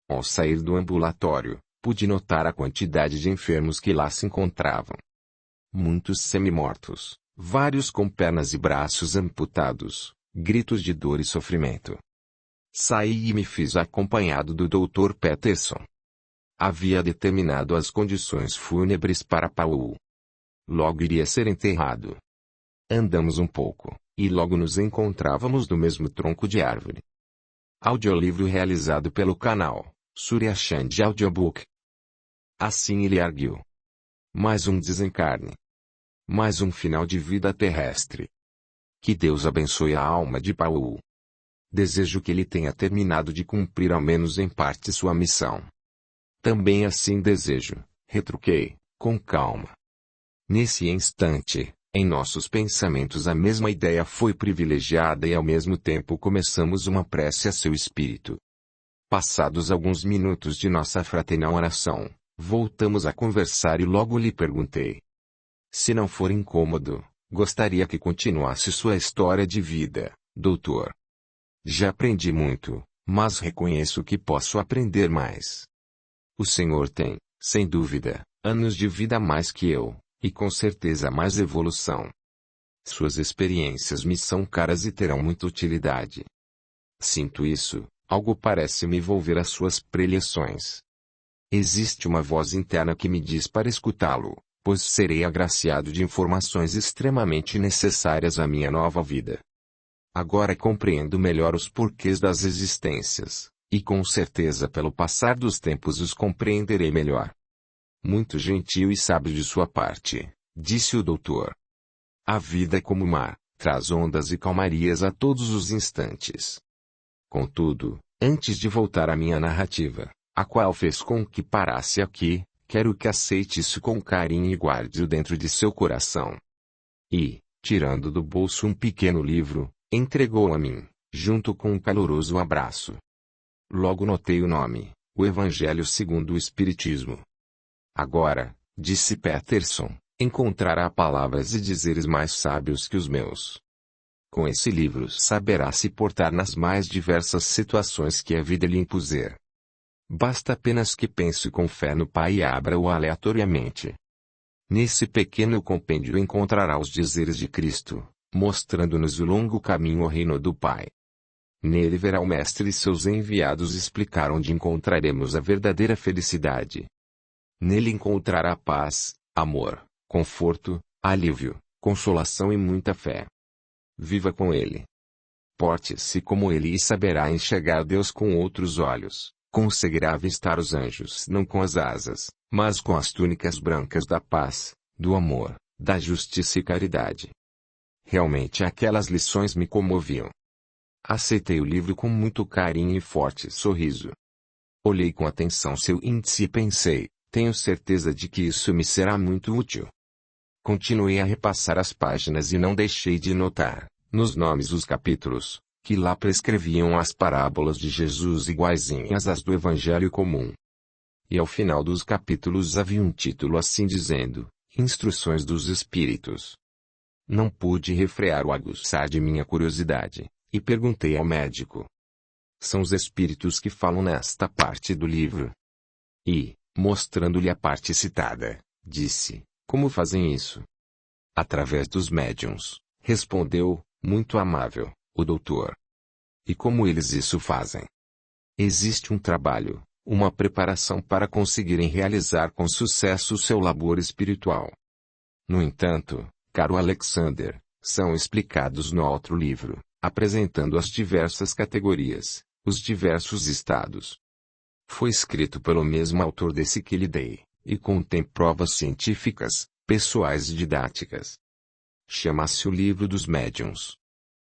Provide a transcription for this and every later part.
Ao sair do ambulatório, pude notar a quantidade de enfermos que lá se encontravam. Muitos semi-mortos, vários com pernas e braços amputados, gritos de dor e sofrimento. Saí e me fiz acompanhado do Dr. Peterson. Havia determinado as condições fúnebres para Paul. Logo iria ser enterrado. Andamos um pouco, e logo nos encontrávamos no mesmo tronco de árvore. Audiolivro realizado pelo canal Surya Chand Audiobook. Assim ele arguiu. Mais um desencarne. Mais um final de vida terrestre. Que Deus abençoe a alma de Paul. Desejo que ele tenha terminado de cumprir ao menos em parte sua missão. Também assim desejo, retruquei, com calma. Nesse instante, em nossos pensamentos a mesma ideia foi privilegiada e ao mesmo tempo começamos uma prece a seu espírito. Passados alguns minutos de nossa fraternal oração, voltamos a conversar e logo lhe perguntei. Se não for incômodo, gostaria que continuasse sua história de vida, doutor. Já aprendi muito, mas reconheço que posso aprender mais. O senhor tem, sem dúvida, anos de vida a mais que eu, e com certeza mais evolução. Suas experiências me são caras e terão muita utilidade. Sinto isso, algo parece me envolver as suas preleções. Existe uma voz interna que me diz para escutá-lo, pois serei agraciado de informações extremamente necessárias à minha nova vida. Agora compreendo melhor os porquês das existências, e com certeza pelo passar dos tempos os compreenderei melhor. Muito gentil e sábio de sua parte, disse o doutor. A vida é como o mar, traz ondas e calmarias a todos os instantes. Contudo, antes de voltar à minha narrativa, a qual fez com que parasse aqui, quero que aceite isso com carinho e guarde-o dentro de seu coração. E, tirando do bolso um pequeno livro, entregou a mim, junto com um caloroso abraço. Logo notei o nome, O Evangelho segundo o Espiritismo. Agora, disse Peterson, encontrará palavras e dizeres mais sábios que os meus. Com esse livro saberá se portar nas mais diversas situações que a vida lhe impuser. Basta apenas que pense com fé no Pai e abra-o aleatoriamente. Nesse pequeno compêndio encontrará os dizeres de Cristo, mostrando-nos o longo caminho ao reino do Pai. Nele verá o Mestre e seus enviados explicar onde encontraremos a verdadeira felicidade. Nele encontrará paz, amor, conforto, alívio, consolação e muita fé. Viva com ele. Porte-se como ele e saberá enxergar Deus com outros olhos. Conseguirá avistar os anjos não com as asas, mas com as túnicas brancas da paz, do amor, da justiça e caridade. Realmente aquelas lições me comoviam. Aceitei o livro com muito carinho e forte sorriso. Olhei com atenção seu índice e pensei, tenho certeza de que isso me será muito útil. Continuei a repassar as páginas e não deixei de notar, nos nomes dos capítulos, que lá prescreviam as parábolas de Jesus iguaizinhas às do Evangelho comum. E ao final dos capítulos havia um título assim dizendo, Instruções dos Espíritos. Não pude refrear o aguçar de minha curiosidade, e perguntei ao médico. São os espíritos que falam nesta parte do livro? E, mostrando-lhe a parte citada, disse, como fazem isso? Através dos médiuns, respondeu, muito amável, o doutor. E como eles isso fazem? Existe um trabalho, uma preparação para conseguirem realizar com sucesso o seu labor espiritual. No entanto, caro Alexander, são explicados no outro livro, apresentando as diversas categorias, os diversos estados. Foi escrito pelo mesmo autor desse que lhe dei, e contém provas científicas, pessoais e didáticas. Chama-se o Livro dos Médiuns.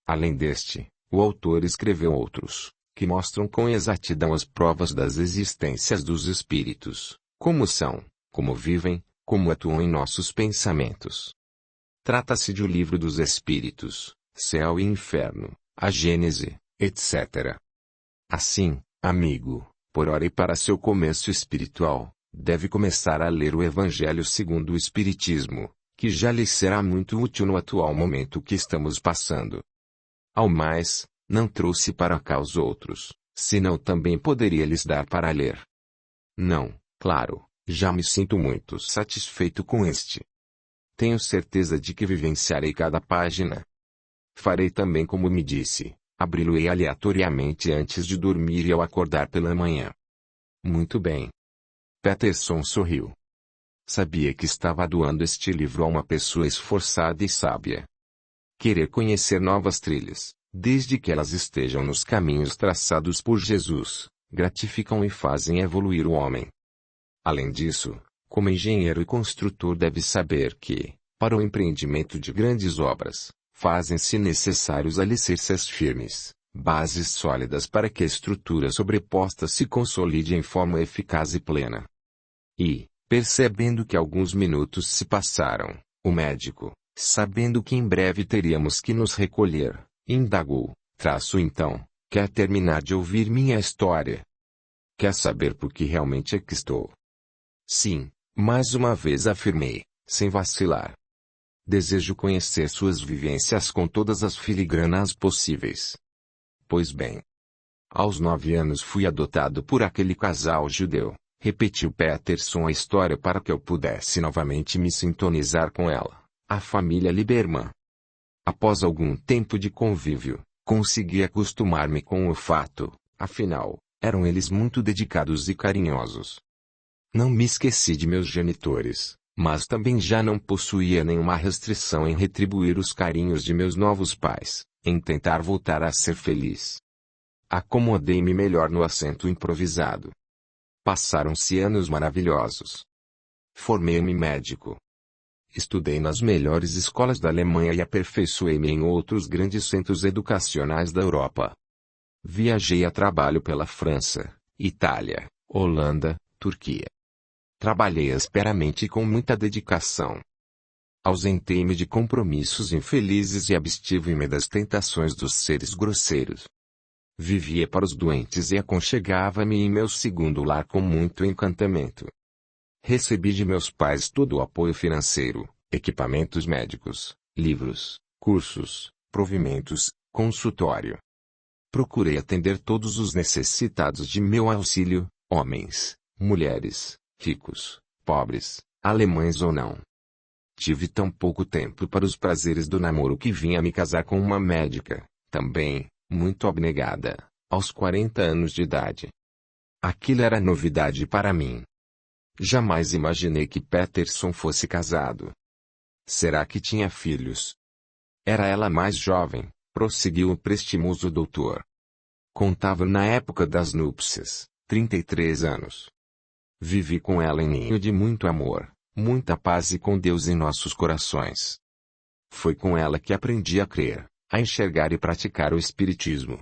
Além deste, o autor escreveu outros, que mostram com exatidão as provas das existências dos espíritos, como são, como vivem, como atuam em nossos pensamentos. Trata-se de O Livro dos Espíritos, Céu e Inferno, a Gênese, etc. Assim, amigo, por ora e para seu começo espiritual, deve começar a ler o Evangelho segundo o Espiritismo, que já lhe será muito útil no atual momento que estamos passando. Ao mais, não trouxe para cá os outros, senão também poderia lhes dar para ler. Não, claro, já me sinto muito satisfeito com este. Tenho certeza de que vivenciarei cada página. Farei também como me disse, abri-lo-ei aleatoriamente antes de dormir e ao acordar pela manhã. Muito bem. Peterson sorriu. Sabia que estava doando este livro a uma pessoa esforçada e sábia. Querer conhecer novas trilhas, desde que elas estejam nos caminhos traçados por Jesus, gratificam e fazem evoluir o homem. Além disso, como engenheiro e construtor deve saber que, para o empreendimento de grandes obras, fazem-se necessários alicerces firmes, bases sólidas para que a estrutura sobreposta se consolide em forma eficaz e plena. E, percebendo que alguns minutos se passaram, o médico, sabendo que em breve teríamos que nos recolher, indagou, então, quer terminar de ouvir minha história? Quer saber por que realmente aqui estou? Sim, mais uma vez afirmei, sem vacilar. Desejo conhecer suas vivências com todas as filigranas possíveis. Pois bem. Aos 9 anos fui adotado por aquele casal judeu, repetiu Peterson a história para que eu pudesse novamente me sintonizar com ela, a família Lieberman. Após algum tempo de convívio, consegui acostumar-me com o fato, afinal, eram eles muito dedicados e carinhosos. Não me esqueci de meus genitores, mas também já não possuía nenhuma restrição em retribuir os carinhos de meus novos pais, em tentar voltar a ser feliz. Acomodei-me melhor no assento improvisado. Passaram-se anos maravilhosos. Formei-me médico. Estudei nas melhores escolas da Alemanha e aperfeiçoei-me em outros grandes centros educacionais da Europa. Viajei a trabalho pela França, Itália, Holanda, Turquia. Trabalhei asperamente e com muita dedicação. Ausentei-me de compromissos infelizes e abstive-me das tentações dos seres grosseiros. Vivia para os doentes e aconchegava-me em meu segundo lar com muito encantamento. Recebi de meus pais todo o apoio financeiro, equipamentos médicos, livros, cursos, provimentos, consultório. Procurei atender todos os necessitados de meu auxílio, homens, mulheres, ricos, pobres, alemães ou não. Tive tão pouco tempo para os prazeres do namoro que vim a me casar com uma médica, também, muito abnegada, aos 40 anos de idade. Aquilo era novidade para mim. Jamais imaginei que Peterson fosse casado. Será que tinha filhos? Era ela mais jovem, prosseguiu o prestimoso doutor. Contava na época das núpcias, 33 anos. Vivi com ela em ninho de muito amor, muita paz e com Deus em nossos corações. Foi com ela que aprendi a crer, a enxergar e praticar o espiritismo.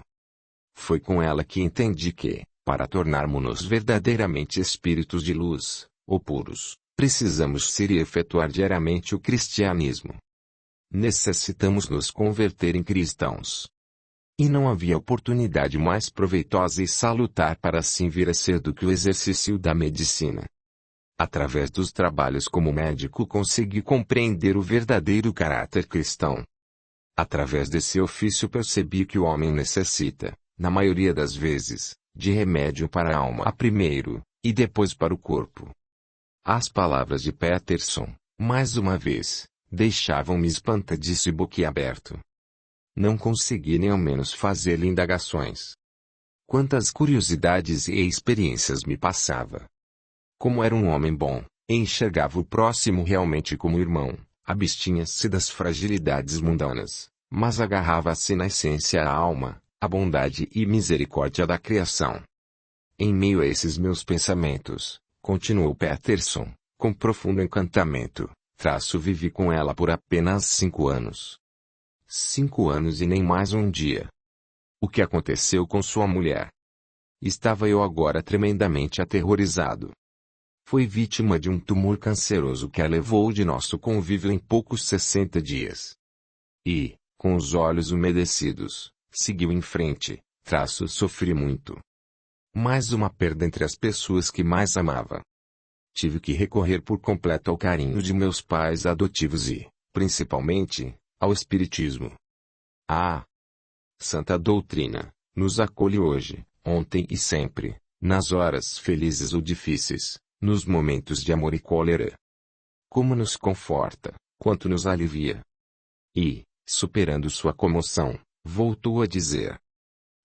Foi com ela que entendi que, para tornarmos-nos verdadeiramente espíritos de luz, ou puros, precisamos ser e efetuar diariamente o cristianismo. Necessitamos nos converter em cristãos. E não havia oportunidade mais proveitosa e salutar para assim vir a ser do que o exercício da medicina. Através dos trabalhos como médico consegui compreender o verdadeiro caráter cristão. Através desse ofício percebi que o homem necessita, na maioria das vezes, de remédio para a alma primeiro, e depois para o corpo. As palavras de Peterson, mais uma vez, deixavam-me espantadiço e boquiaberto. Não consegui nem ao menos fazer-lhe indagações. Quantas curiosidades e experiências me passava. Como era um homem bom, enxergava o próximo realmente como irmão, abstinha-se das fragilidades mundanas, mas agarrava-se na essência à alma, à bondade e misericórdia da criação. Em meio a esses meus pensamentos, continuou Peterson, com profundo encantamento, vivi com ela por apenas 5 anos. 5 anos e nem mais um dia. O que aconteceu com sua mulher? Estava eu agora tremendamente aterrorizado. Foi vítima de um tumor canceroso que a levou de nosso convívio em poucos 60 dias. E, com os olhos umedecidos, seguiu em frente, sofri muito. Mais uma perda entre as pessoas que mais amava. Tive que recorrer por completo ao carinho de meus pais adotivos e, principalmente, ao espiritismo. A santa doutrina nos acolhe hoje, ontem e sempre, nas horas felizes ou difíceis, nos momentos de amor e cólera. Como nos conforta, quanto nos alivia. E, superando sua comoção, voltou a dizer: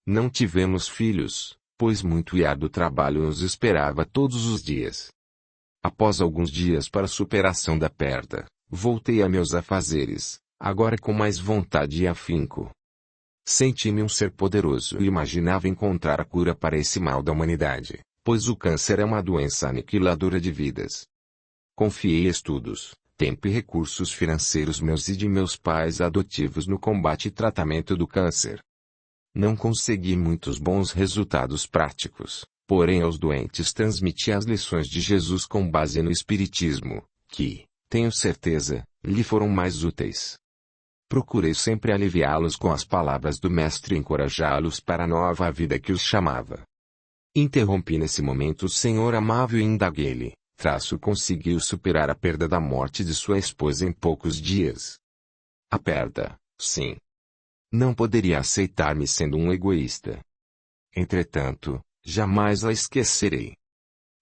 não tivemos filhos, pois muito e árduo trabalho nos esperava todos os dias. Após alguns dias para a superação da perda, voltei a meus afazeres, agora com mais vontade e afinco. Senti-me um ser poderoso e imaginava encontrar a cura para esse mal da humanidade, pois o câncer é uma doença aniquiladora de vidas. Confiei estudos, tempo e recursos financeiros meus e de meus pais adotivos no combate e tratamento do câncer. Não consegui muitos bons resultados práticos, porém aos doentes transmiti as lições de Jesus com base no Espiritismo, que, tenho certeza, lhe foram mais úteis. Procurei sempre aliviá-los com as palavras do Mestre e encorajá-los para a nova vida que os chamava. Interrompi nesse momento o Senhor amável e indaguei-lhe: conseguiu superar a perda da morte de sua esposa em poucos dias? A perda, sim. Não poderia aceitar-me sendo um egoísta. Entretanto, jamais a esquecerei.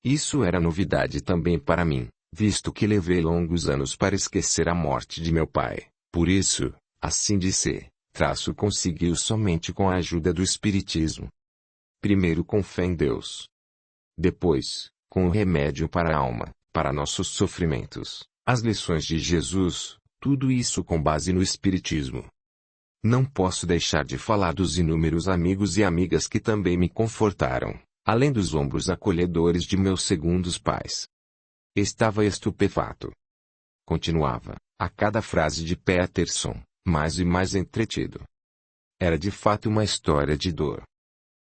Isso era novidade também para mim, visto que levei longos anos para esquecer a morte de meu pai. Por isso, assim disse, conseguiu somente com a ajuda do Espiritismo. Primeiro com fé em Deus. Depois, com o remédio para a alma, para nossos sofrimentos, as lições de Jesus, tudo isso com base no Espiritismo. Não posso deixar de falar dos inúmeros amigos e amigas que também me confortaram, além dos ombros acolhedores de meus segundos pais. Estava estupefato. Continuava, a cada frase de Peterson, mais e mais entretido. Era de fato uma história de dor.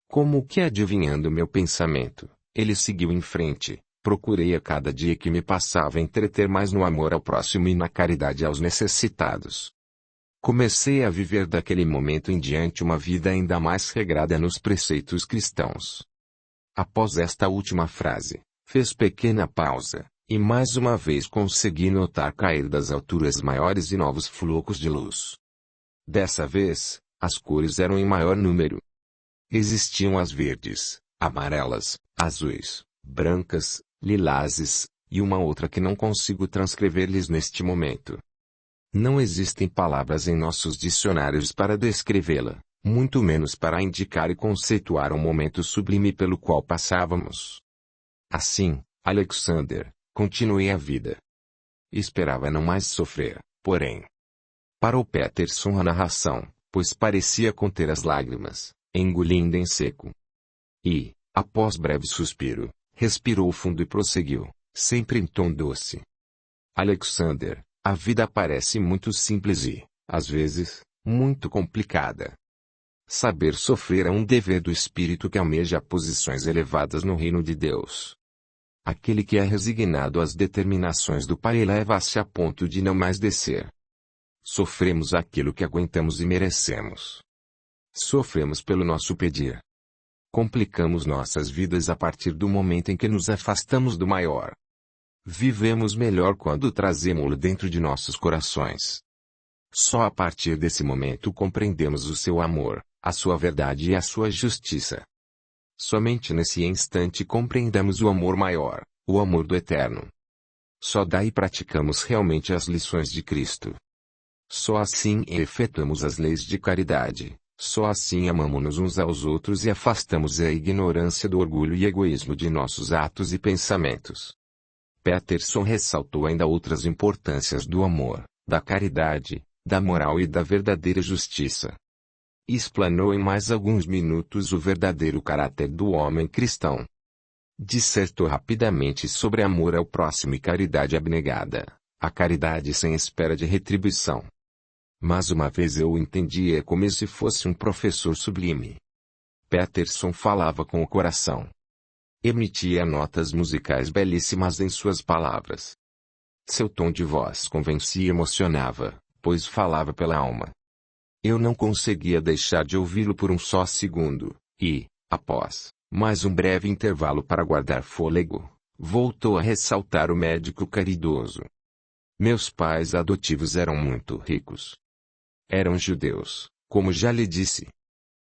Como que adivinhando meu pensamento, ele seguiu em frente. Procurei a cada dia que me passava entreter mais no amor ao próximo e na caridade aos necessitados. Comecei a viver daquele momento em diante uma vida ainda mais regrada nos preceitos cristãos. Após esta última frase, fez pequena pausa, e mais uma vez consegui notar cair das alturas maiores e novos flocos de luz. Dessa vez, as cores eram em maior número. Existiam as verdes, amarelas, azuis, brancas, lilazes, e uma outra que não consigo transcrever-lhes neste momento. Não existem palavras em nossos dicionários para descrevê-la, muito menos para indicar e conceituar o momento sublime pelo qual passávamos. Assim, Alexander, continuei a vida. Esperava não mais sofrer, porém. Parou Peterson a narração, pois parecia conter as lágrimas, engolindo em seco. E, após breve suspiro, respirou fundo e prosseguiu, sempre em tom doce. Alexander, a vida parece muito simples e, às vezes, muito complicada. Saber sofrer é um dever do espírito que almeja posições elevadas no reino de Deus. Aquele que é resignado às determinações do Pai eleva-se a ponto de não mais descer. Sofremos aquilo que aguentamos e merecemos. Sofremos pelo nosso pedir. Complicamos nossas vidas a partir do momento em que nos afastamos do maior. Vivemos melhor quando trazemos-lo dentro de nossos corações. Só a partir desse momento compreendemos o seu amor, a sua verdade e a sua justiça. Somente nesse instante compreendemos o amor maior, o amor do eterno. Só daí praticamos realmente as lições de Cristo. Só assim efetuamos as leis de caridade, só assim amamo-nos uns aos outros e afastamos a ignorância do orgulho e egoísmo de nossos atos e pensamentos. Peterson ressaltou ainda outras importâncias do amor, da caridade, da moral e da verdadeira justiça. Explanou em mais alguns minutos o verdadeiro caráter do homem cristão. Dissertou rapidamente sobre amor ao próximo e caridade abnegada, a caridade sem espera de retribuição. Mas uma vez eu o entendia como se fosse um professor sublime. Peterson falava com o coração. Emitia notas musicais belíssimas em suas palavras. Seu tom de voz convencia e emocionava, pois falava pela alma. Eu não conseguia deixar de ouvi-lo por um só segundo, e, após mais um breve intervalo para guardar fôlego, voltou a ressaltar o médico caridoso. Meus pais adotivos eram muito ricos. Eram judeus, como já lhe disse.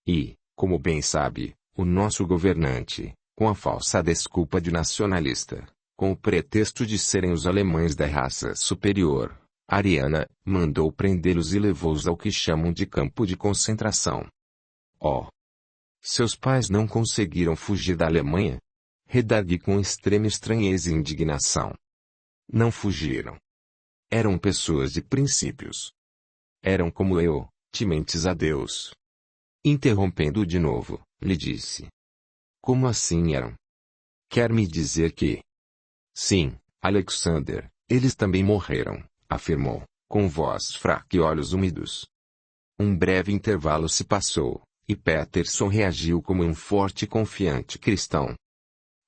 E, como bem sabe, O nosso governante, com a falsa desculpa de nacionalista, com o pretexto de serem os alemães da raça superior, ariana, mandou prendê-los e levou-os ao que chamam de campo de concentração. Oh! Seus pais não conseguiram fugir da Alemanha? Redargui com extrema estranheza e indignação. Não fugiram. Eram pessoas de princípios. Eram como eu, tementes a Deus. Interrompendo-o de novo, lhe disse. Como assim eram? Quer me dizer que... Sim, Alexander, eles também morreram, afirmou, com voz fraca e olhos úmidos. Um breve intervalo se passou, e Peterson reagiu como um forte e confiante cristão.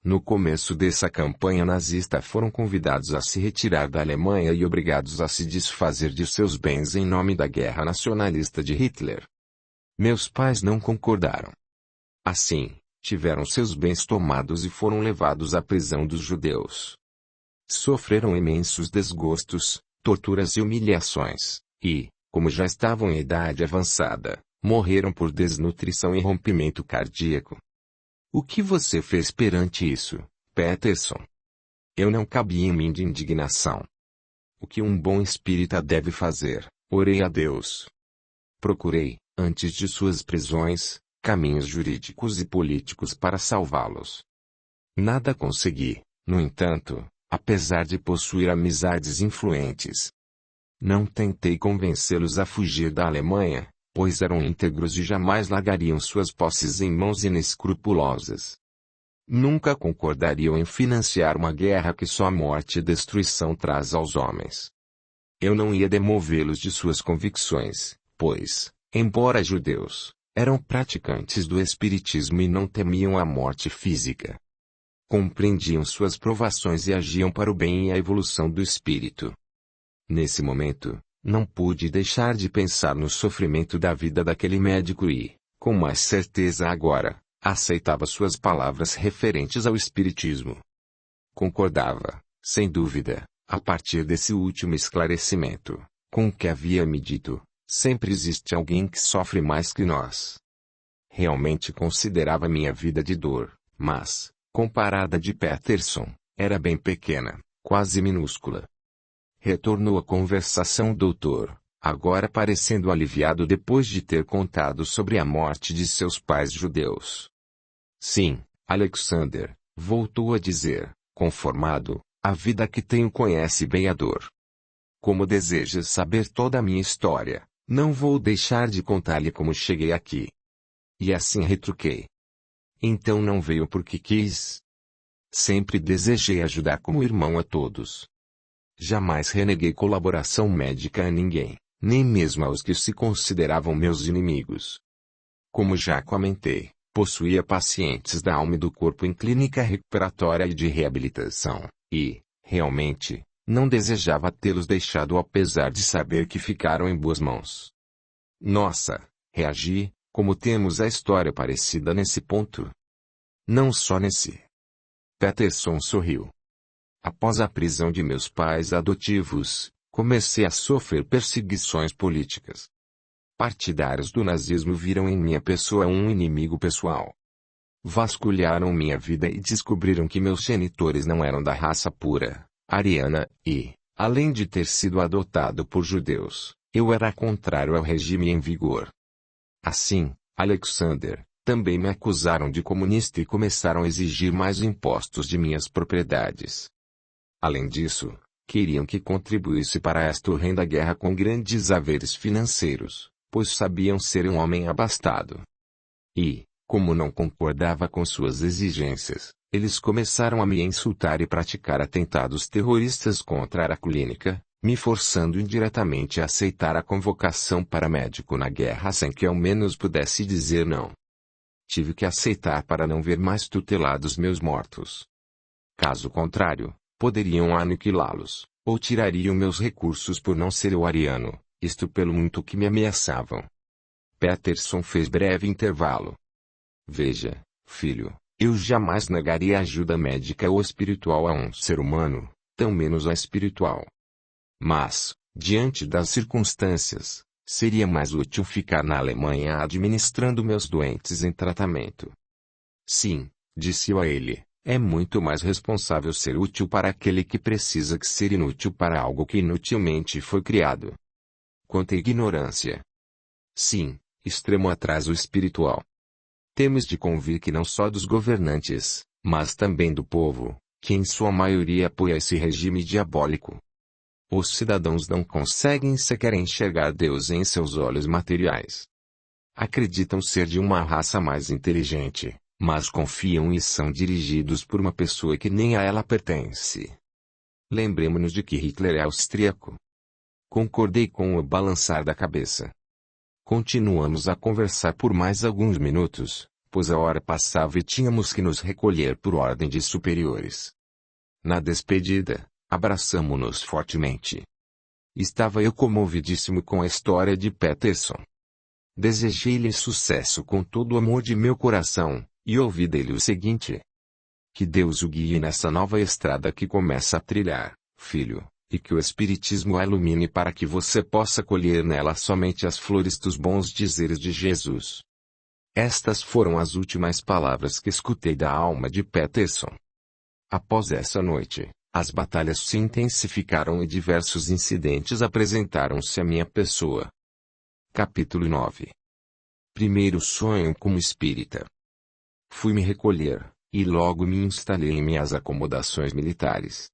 No começo dessa campanha nazista foram convidados a se retirar da Alemanha e obrigados a se desfazer de seus bens em nome da guerra nacionalista de Hitler. Meus pais não concordaram. Assim, tiveram seus bens tomados e foram levados à prisão dos judeus. Sofreram imensos desgostos, torturas e humilhações, e, como já estavam em idade avançada, morreram por desnutrição e rompimento cardíaco. O que você fez perante isso, Peterson? Eu não cabia em mim de indignação. O que um bom espírita deve fazer? Orei a Deus. Procurei, antes de suas prisões, caminhos jurídicos e políticos para salvá-los. Nada consegui, no entanto, apesar de possuir amizades influentes. Não tentei convencê-los a fugir da Alemanha, pois eram íntegros e jamais largariam suas posses em mãos inescrupulosas. Nunca concordariam em financiar uma guerra que só morte e destruição traz aos homens. Eu não ia demovê-los de suas convicções, pois, embora judeus, eram praticantes do espiritismo e não temiam a morte física. Compreendiam suas provações e agiam para o bem e a evolução do espírito. Nesse momento, não pude deixar de pensar no sofrimento da vida daquele médico e, com mais certeza agora, aceitava suas palavras referentes ao espiritismo. Concordava, sem dúvida, a partir desse último esclarecimento, com o que havia me dito: sempre existe alguém que sofre mais que nós. Realmente considerava minha vida de dor, mas, comparada de Peterson, era bem pequena, quase minúscula. Retornou a conversação o doutor, agora parecendo aliviado depois de ter contado sobre a morte de seus pais judeus. Sim, Alexander, voltou a dizer, conformado, a vida que tenho conhece bem a dor. Como desejas saber toda a minha história, não vou deixar de contar-lhe como cheguei aqui. E assim retruquei. Então não veio porque quis. Sempre desejei ajudar como irmão a todos. Jamais reneguei colaboração médica a ninguém, nem mesmo aos que se consideravam meus inimigos. Como já comentei, possuía pacientes da alma e do corpo em clínica recuperatória e de reabilitação, e, realmente, não desejava tê-los deixado apesar de saber que ficaram em boas mãos. Nossa, reagi, como temos a história parecida nesse ponto. Não só nesse. Peterson sorriu. Após a prisão de meus pais adotivos, comecei a sofrer perseguições políticas. Partidários do nazismo viram em minha pessoa um inimigo pessoal. Vasculharam minha vida e descobriram que meus genitores não eram da raça pura, ariana, e, além de ter sido adotado por judeus, eu era contrário ao regime em vigor. Assim, Alexander, também me acusaram de comunista e começaram a exigir mais impostos de minhas propriedades. Além disso, queriam que contribuísse para esta horrenda guerra com grandes haveres financeiros, pois sabiam ser um homem abastado. E, como não concordava com suas exigências, eles começaram a me insultar e praticar atentados terroristas contra a clínica, me forçando indiretamente a aceitar a convocação para médico na guerra sem que ao menos pudesse dizer não. Tive que aceitar para não ver mais tutelados meus mortos. Caso contrário, poderiam aniquilá-los, ou tirariam meus recursos por não ser eu ariano, isto pelo muito que me ameaçavam. Peterson fez breve intervalo. Veja, filho, eu jamais negaria ajuda médica ou espiritual a um ser humano, tão menos a espiritual. Mas, diante das circunstâncias, seria mais útil ficar na Alemanha administrando meus doentes em tratamento. Sim, disse eu a ele, é muito mais responsável ser útil para aquele que precisa que ser inútil para algo que inutilmente foi criado. Quanta ignorância! Sim, extremo atraso espiritual. Temos de convir que não só dos governantes, mas também do povo, que em sua maioria apoia esse regime diabólico. Os cidadãos não conseguem sequer enxergar Deus em seus olhos materiais. Acreditam ser de uma raça mais inteligente, mas confiam e são dirigidos por uma pessoa que nem a ela pertence. Lembremos-nos de que Hitler é austríaco. Concordei com o balançar da cabeça. Continuamos a conversar por mais alguns minutos, pois a hora passava e tínhamos que nos recolher por ordem de superiores. Na despedida, abraçamo-nos fortemente. Estava eu comovidíssimo com a história de Peterson. Desejei-lhe sucesso com todo o amor de meu coração, e ouvi dele o seguinte: que Deus o guie nessa nova estrada que começa a trilhar, filho, e que o Espiritismo a ilumine para que você possa colher nela somente as flores dos bons dizeres de Jesus. Estas foram as últimas palavras que escutei da alma de Peterson. Após essa noite, as batalhas se intensificaram e diversos incidentes apresentaram-se à minha pessoa. Capítulo 9. Primeiro sonho como espírita. Fui me recolher, e logo me instalei em minhas acomodações militares.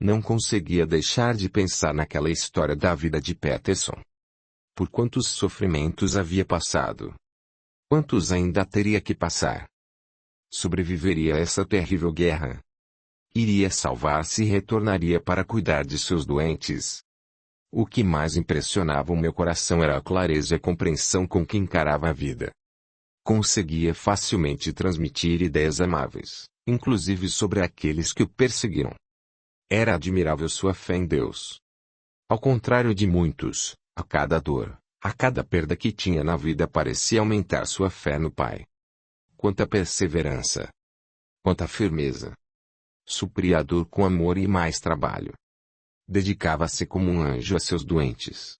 Não conseguia deixar de pensar naquela história da vida de Peterson. Por quantos sofrimentos havia passado? Quantos ainda teria que passar? Sobreviveria a essa terrível guerra? Iria salvar-se e retornaria para cuidar de seus doentes? O que mais impressionava o meu coração era a clareza e a compreensão com que encarava a vida. Conseguia facilmente transmitir ideias amáveis, inclusive sobre aqueles que o perseguiram. Era admirável sua fé em Deus. Ao contrário de muitos, a cada dor, a cada perda que tinha na vida parecia aumentar sua fé no Pai. Quanta perseverança! Quanta firmeza! Supria a dor com amor e mais trabalho. Dedicava-se como um anjo a seus doentes.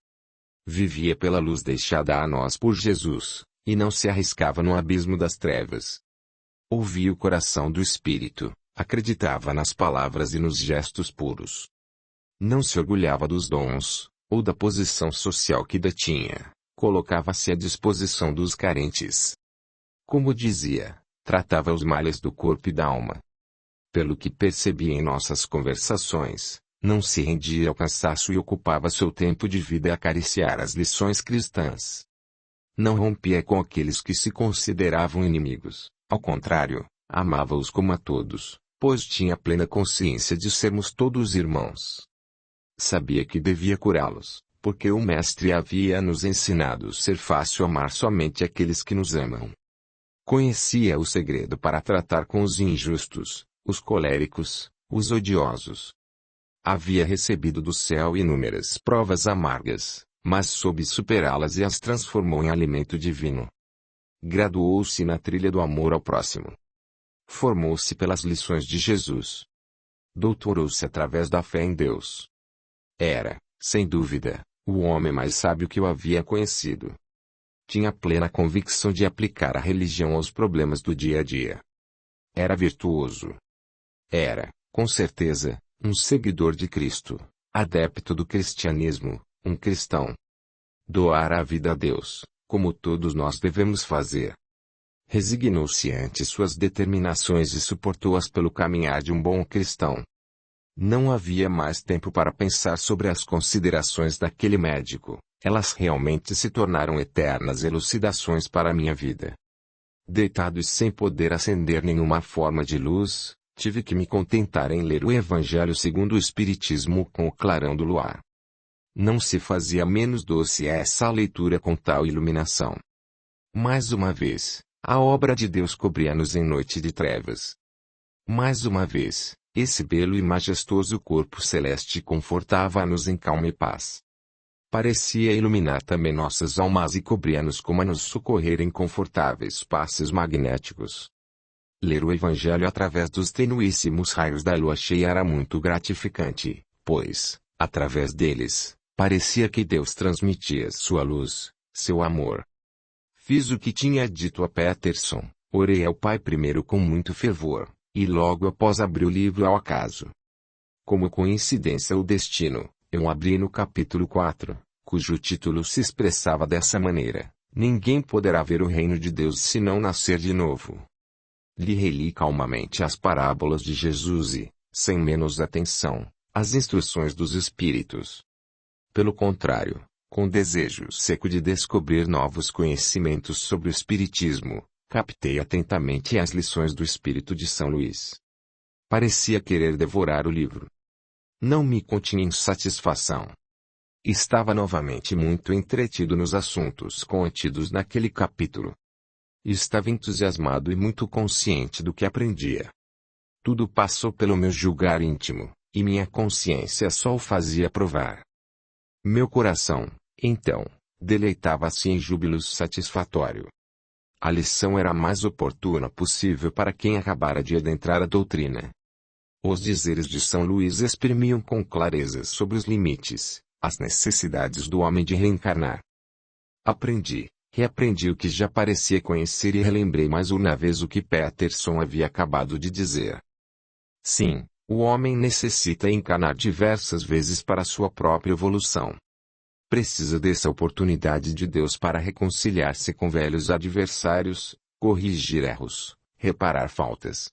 Vivia pela luz deixada a nós por Jesus, e não se arriscava no abismo das trevas. Ouvia o coração do Espírito, acreditava nas palavras e nos gestos puros. Não se orgulhava dos dons, ou da posição social que detinha, colocava-se à disposição dos carentes. Como dizia, tratava os males do corpo e da alma. Pelo que percebi em nossas conversações, não se rendia ao cansaço e ocupava seu tempo de vida a acariciar as lições cristãs. Não rompia com aqueles que se consideravam inimigos, ao contrário, amava-os como a todos, pois tinha plena consciência de sermos todos irmãos. Sabia que devia curá-los, porque o Mestre havia nos ensinado ser fácil amar somente aqueles que nos amam. Conhecia o segredo para tratar com os injustos, os coléricos, os odiosos. Havia recebido do céu inúmeras provas amargas, mas soube superá-las e as transformou em alimento divino. Graduou-se na trilha do amor ao próximo. Formou-se pelas lições de Jesus. Doutorou-se através da fé em Deus. Era, sem dúvida, o homem mais sábio que eu havia conhecido. Tinha plena convicção de aplicar a religião aos problemas do dia a dia. Era virtuoso. Era, com certeza, um seguidor de Cristo, adepto do cristianismo, um cristão. Doara a vida a Deus, como todos nós devemos fazer. Resignou-se ante suas determinações e suportou-as pelo caminhar de um bom cristão. Não havia mais tempo para pensar sobre as considerações daquele médico, elas realmente se tornaram eternas elucidações para a minha vida. Deitado e sem poder acender nenhuma forma de luz, tive que me contentar em ler o Evangelho segundo o Espiritismo com o clarão do luar. Não se fazia menos doce essa leitura com tal iluminação. Mais uma vez, a obra de Deus cobria-nos em noite de trevas. Mais uma vez, esse belo e majestoso corpo celeste confortava-nos em calma e paz. Parecia iluminar também nossas almas e cobria-nos como a nos socorrer em confortáveis passes magnéticos. Ler o Evangelho através dos tenuíssimos raios da lua cheia era muito gratificante, pois, através deles, parecia que Deus transmitia sua luz, seu amor. Fiz o que tinha dito a Peterson, Orei ao Pai primeiro com muito fervor, e logo após abri o livro ao acaso. Como coincidência ou destino, eu abri no capítulo 4, cujo título se expressava dessa maneira: Ninguém poderá ver o reino de Deus se não nascer de novo. Reli calmamente as parábolas de Jesus e, sem menos atenção, as instruções dos Espíritos. Pelo contrário, com desejo seco de descobrir novos conhecimentos sobre o Espiritismo, captei atentamente as lições do Espírito de São Luís. Parecia querer devorar o livro. Não me continha insatisfação. Estava novamente muito entretido nos assuntos contidos naquele capítulo. Estava entusiasmado e muito consciente do que aprendia. Tudo passou pelo meu julgar íntimo, e minha consciência só o fazia provar. Meu coração, então, deleitava-se em júbilo satisfatório. A lição era a mais oportuna possível para quem acabara de adentrar a doutrina. Os dizeres de São Luís exprimiam com clareza sobre os limites, as necessidades do homem de reencarnar. Aprendi, reaprendi o que já parecia conhecer e relembrei mais uma vez o que Peterson havia acabado de dizer. Sim, o homem necessita encarnar diversas vezes para sua própria evolução. Precisa dessa oportunidade de Deus para reconciliar-se com velhos adversários, corrigir erros, reparar faltas.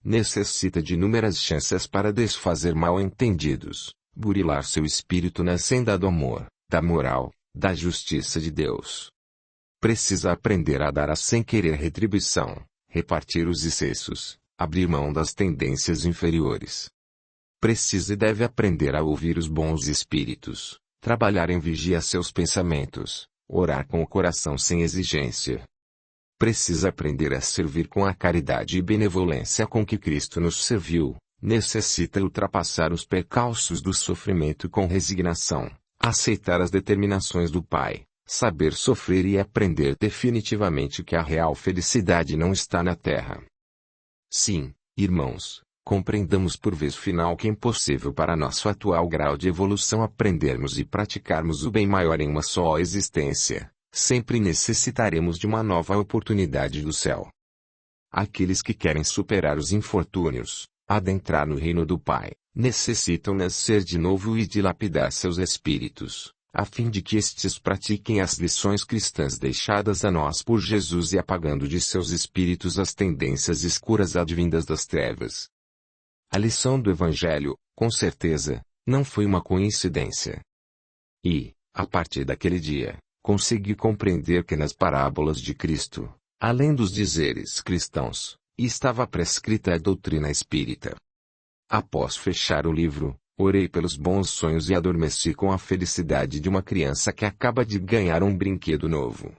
Necessita de inúmeras chances para desfazer mal-entendidos, burilar seu espírito na senda do amor, da moral, da justiça de Deus. Precisa aprender a dar sem querer retribuição, repartir os excessos, abrir mão das tendências inferiores. Precisa e deve aprender a ouvir os bons espíritos, trabalhar em vigia seus pensamentos, orar com o coração sem exigência. Precisa aprender a servir com a caridade e benevolência com que Cristo nos serviu. Necessita ultrapassar os percalços do sofrimento com resignação, aceitar as determinações do Pai, saber sofrer e aprender definitivamente que a real felicidade não está na terra. Sim, irmãos, compreendamos por vez final que é impossível para nosso atual grau de evolução aprendermos e praticarmos o bem maior em uma só existência. Sempre necessitaremos de uma nova oportunidade do céu. Aqueles que querem superar os infortúnios, adentrar no reino do Pai, necessitam nascer de novo e dilapidar seus espíritos, a fim de que estes pratiquem as lições cristãs deixadas a nós por Jesus e apagando de seus espíritos as tendências escuras advindas das trevas. A lição do Evangelho, com certeza, não foi uma coincidência. E, a partir daquele dia, consegui compreender que nas parábolas de Cristo, além dos dizeres cristãos, estava prescrita a doutrina espírita. Após fechar o livro, orei pelos bons sonhos e adormeci com a felicidade de uma criança que acaba de ganhar um brinquedo novo.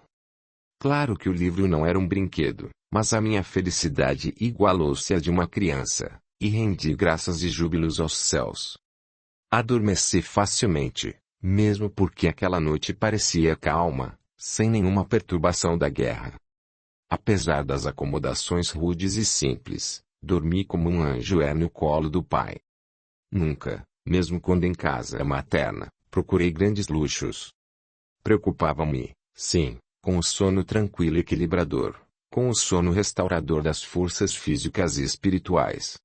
Claro que o livro não era um brinquedo, mas a minha felicidade igualou-se à de uma criança, e rendi graças e júbilos aos céus. Adormeci facilmente, mesmo porque aquela noite parecia calma, sem nenhuma perturbação da guerra. Apesar das acomodações rudes e simples, dormi como um anjo no colo do Pai. Nunca, mesmo quando em casa materna, procurei grandes luxos. Preocupava-me, sim, com o sono tranquilo e equilibrador, com o sono restaurador das forças físicas e espirituais.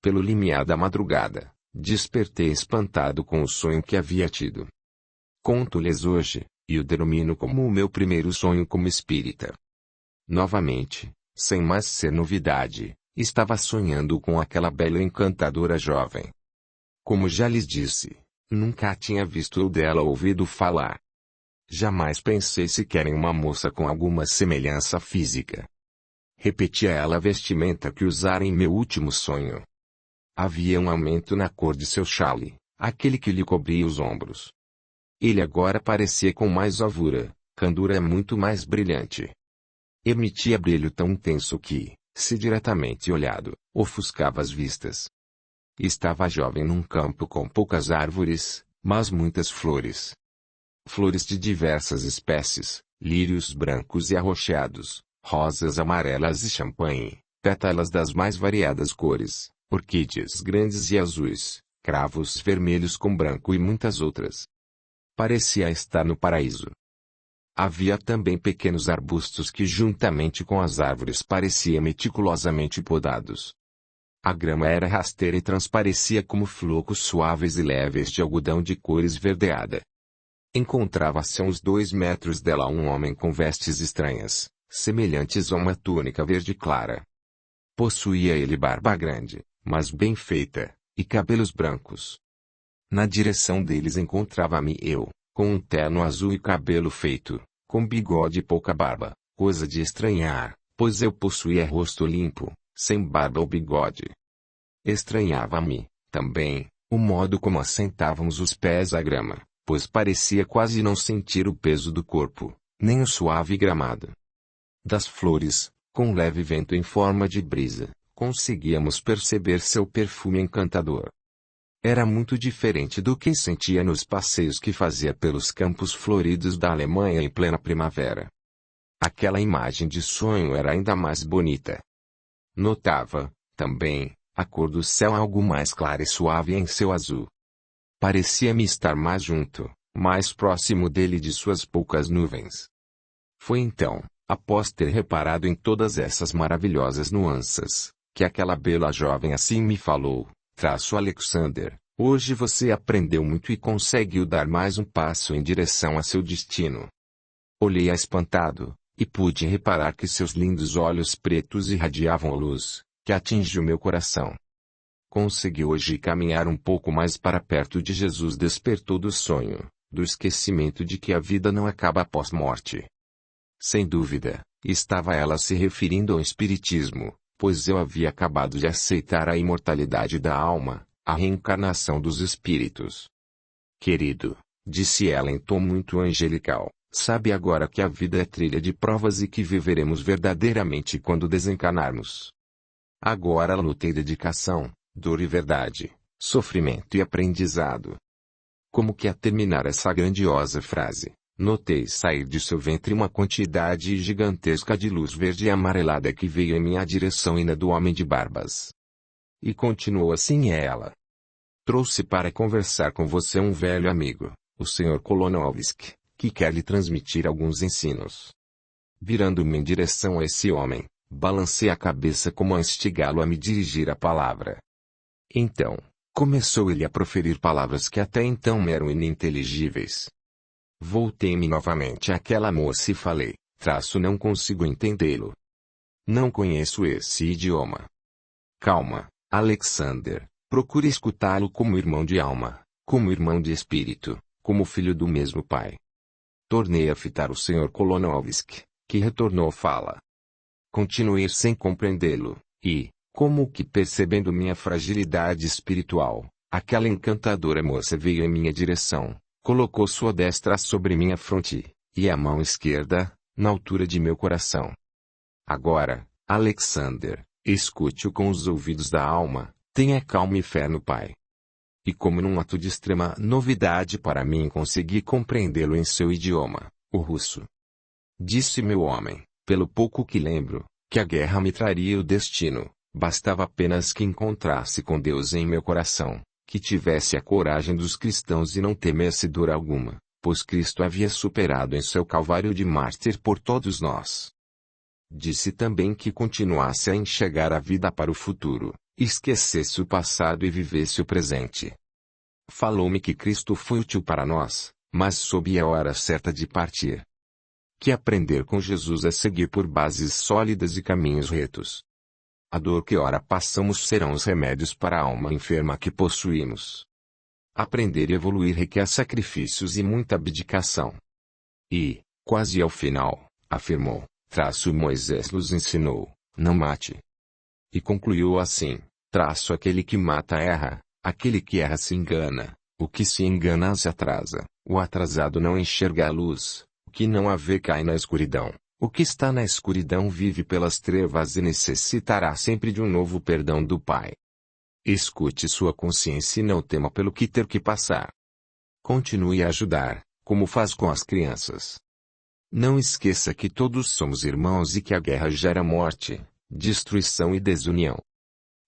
Pelo limiar da madrugada, despertei espantado com o sonho que havia tido. Conto-lhes hoje, e o denomino como o meu primeiro sonho como espírita. Novamente, sem mais ser novidade, estava sonhando com aquela bela e encantadora jovem. Como já lhes disse, nunca a tinha visto ou dela ouvido falar. Jamais pensei sequer em uma moça com alguma semelhança física. Repetia ela a vestimenta que usara em meu último sonho. Havia um aumento na cor de seu chale, aquele que lhe cobria os ombros. Ele agora parecia com mais alvura, candura muito mais brilhante. Emitia brilho tão intenso que, se diretamente olhado, ofuscava as vistas. Estava jovem num campo com poucas árvores, mas muitas flores. Flores de diversas espécies, lírios brancos e arroxeados, rosas amarelas e champanhe, pétalas das mais variadas cores, orquídeas grandes e azuis, cravos vermelhos com branco e muitas outras. Parecia estar no paraíso. Havia também pequenos arbustos que juntamente com as árvores pareciam meticulosamente podados. A grama era rasteira e transparecia como flocos suaves e leves de algodão de cor esverdeada. Encontrava-se a uns 2 metros dela um homem com vestes estranhas, semelhantes a uma túnica verde clara. Possuía ele barba grande, mas bem feita, e cabelos brancos. Na direção deles encontrava-me eu, com um terno azul e cabelo feito, com bigode e pouca barba, coisa de estranhar, pois eu possuía rosto limpo, sem barba ou bigode. Estranhava-me, também, o modo como assentávamos os pés à grama, pois parecia quase não sentir o peso do corpo, nem o suave gramado. Das flores, com leve vento em forma de brisa, conseguíamos perceber seu perfume encantador. Era muito diferente do que sentia nos passeios que fazia pelos campos floridos da Alemanha em plena primavera. Aquela imagem de sonho era ainda mais bonita. Notava, também, a cor do céu algo mais clara e suave em seu azul. Parecia-me estar mais junto, mais próximo dele de suas poucas nuvens. Foi então, após ter reparado em todas essas maravilhosas nuances, que aquela bela jovem assim me falou: Alexander, hoje você aprendeu muito e conseguiu dar mais um passo em direção a seu destino. Olhei-a espantado, e pude reparar que seus lindos olhos pretos irradiavam luz, que atingiu meu coração. Consegui hoje caminhar um pouco mais para perto de Jesus. Despertou do sonho, do esquecimento de que a vida não acaba após morte. Sem dúvida, estava ela se referindo ao espiritismo, pois eu havia acabado de aceitar a imortalidade da alma, a reencarnação dos espíritos. Querido, disse ela em tom muito angelical, sabe agora que a vida é trilha de provas e que viveremos verdadeiramente quando desencarnarmos. Agora luta e dedicação, dor e verdade, sofrimento e aprendizado. Como que a terminar essa grandiosa frase, notei sair de seu ventre uma quantidade gigantesca de luz verde e amarelada que veio em minha direção e na do homem de barbas. E continuou assim ela. Trouxe para conversar com você um velho amigo, o Sr. Kolonovski, que quer lhe transmitir alguns ensinos. Virando-me em direção a esse homem, balancei a cabeça como a instigá-lo a me dirigir a palavra. Então, começou ele a proferir palavras que até então me eram ininteligíveis. Voltei-me novamente àquela moça e falei: não consigo entendê-lo. Não conheço esse idioma. Calma, Alexander, procure escutá-lo como irmão de alma, como irmão de espírito, como filho do mesmo pai. Tornei a fitar o Sr. Kolonovski, que retornou fala. Continuei sem compreendê-lo, e, como que percebendo minha fragilidade espiritual, aquela encantadora moça veio em minha direção, colocou sua destra sobre minha fronte, e a mão esquerda, na altura de meu coração. Agora, Alexander, escute-o com os ouvidos da alma, tenha calma e fé no Pai. E como num ato de extrema novidade para mim consegui compreendê-lo em seu idioma, o russo. Disse meu homem, pelo pouco que lembro, que a guerra me traria o destino, bastava apenas que encontrasse com Deus em meu coração, que tivesse a coragem dos cristãos e não temesse dor alguma, pois Cristo havia superado em seu calvário de mártir por todos nós. Disse também que continuasse a enxergar a vida para o futuro, esquecesse o passado e vivesse o presente. Falou-me que Cristo foi útil para nós, mas soube a hora certa de partir. Que aprender com Jesus é seguir por bases sólidas e caminhos retos. A dor que ora passamos serão os remédios para a alma enferma que possuímos. Aprender e evoluir requer sacrifícios e muita abdicação. E, quase ao final, afirmou, Moisés nos ensinou, não mate. E concluiu assim, aquele que mata erra, aquele que erra se engana, o que se engana se atrasa, o atrasado não enxerga a luz, o que não a vê cai na escuridão, o que está na escuridão vive pelas trevas e necessitará sempre de um novo perdão do Pai. Escute sua consciência e não tema pelo que ter que passar. Continue a ajudar, como faz com as crianças. Não esqueça que todos somos irmãos e que a guerra gera morte, destruição e desunião.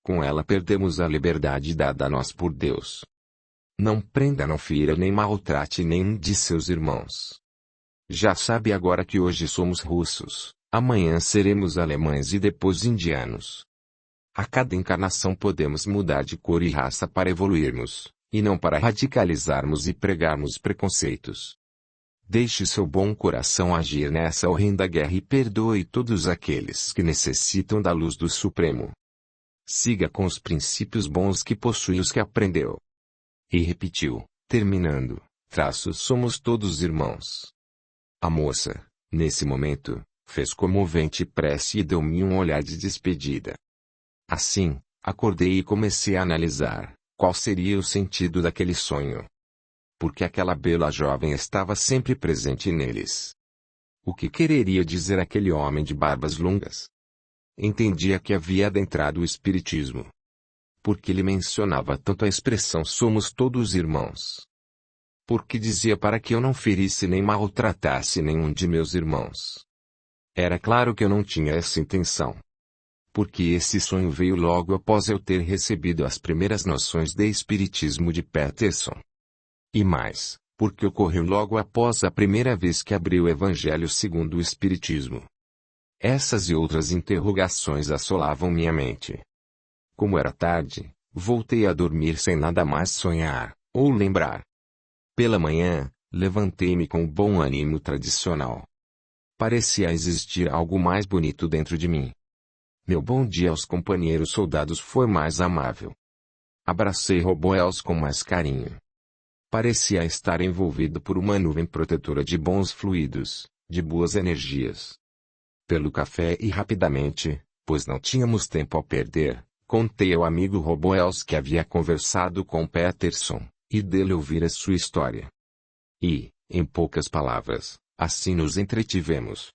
Com ela perdemos a liberdade dada a nós por Deus. Não prenda, não fira nem maltrate nenhum de seus irmãos. Já sabe agora que hoje somos russos, amanhã seremos alemães e depois indianos. A cada encarnação podemos mudar de cor e raça para evoluirmos, e não para radicalizarmos e pregarmos preconceitos. Deixe seu bom coração agir nessa horrenda guerra e perdoe todos aqueles que necessitam da luz do Supremo. Siga com os princípios bons que possui os que aprendeu. E repetiu, terminando, somos todos irmãos. A moça, nesse momento, fez comovente prece e deu-me um olhar de despedida. Assim, acordei e comecei a analisar qual seria o sentido daquele sonho. Porque aquela bela jovem estava sempre presente neles. O que quereria dizer aquele homem de barbas longas? Entendia que havia adentrado o espiritismo. Porque ele mencionava tanto a expressão somos todos irmãos. Porque dizia para que eu não ferisse nem maltratasse nenhum de meus irmãos. Era claro que eu não tinha essa intenção. Porque esse sonho veio logo após eu ter recebido as primeiras noções de espiritismo de Peterson. E mais, porque ocorreu logo após a primeira vez que abri o Evangelho segundo o Espiritismo. Essas e outras interrogações assolavam minha mente. Como era tarde, voltei a dormir sem nada mais sonhar, ou lembrar. Pela manhã, levantei-me com o bom ânimo tradicional. Parecia existir algo mais bonito dentro de mim. Meu bom dia aos companheiros soldados foi mais amável. Abracei Roboels com mais carinho. Parecia estar envolvido por uma nuvem protetora de bons fluidos, de boas energias. Pelo café e rapidamente, pois não tínhamos tempo a perder, contei ao amigo Roboels que havia conversado com Peterson, e dele ouvir a sua história. E, em poucas palavras, assim nos entretivemos.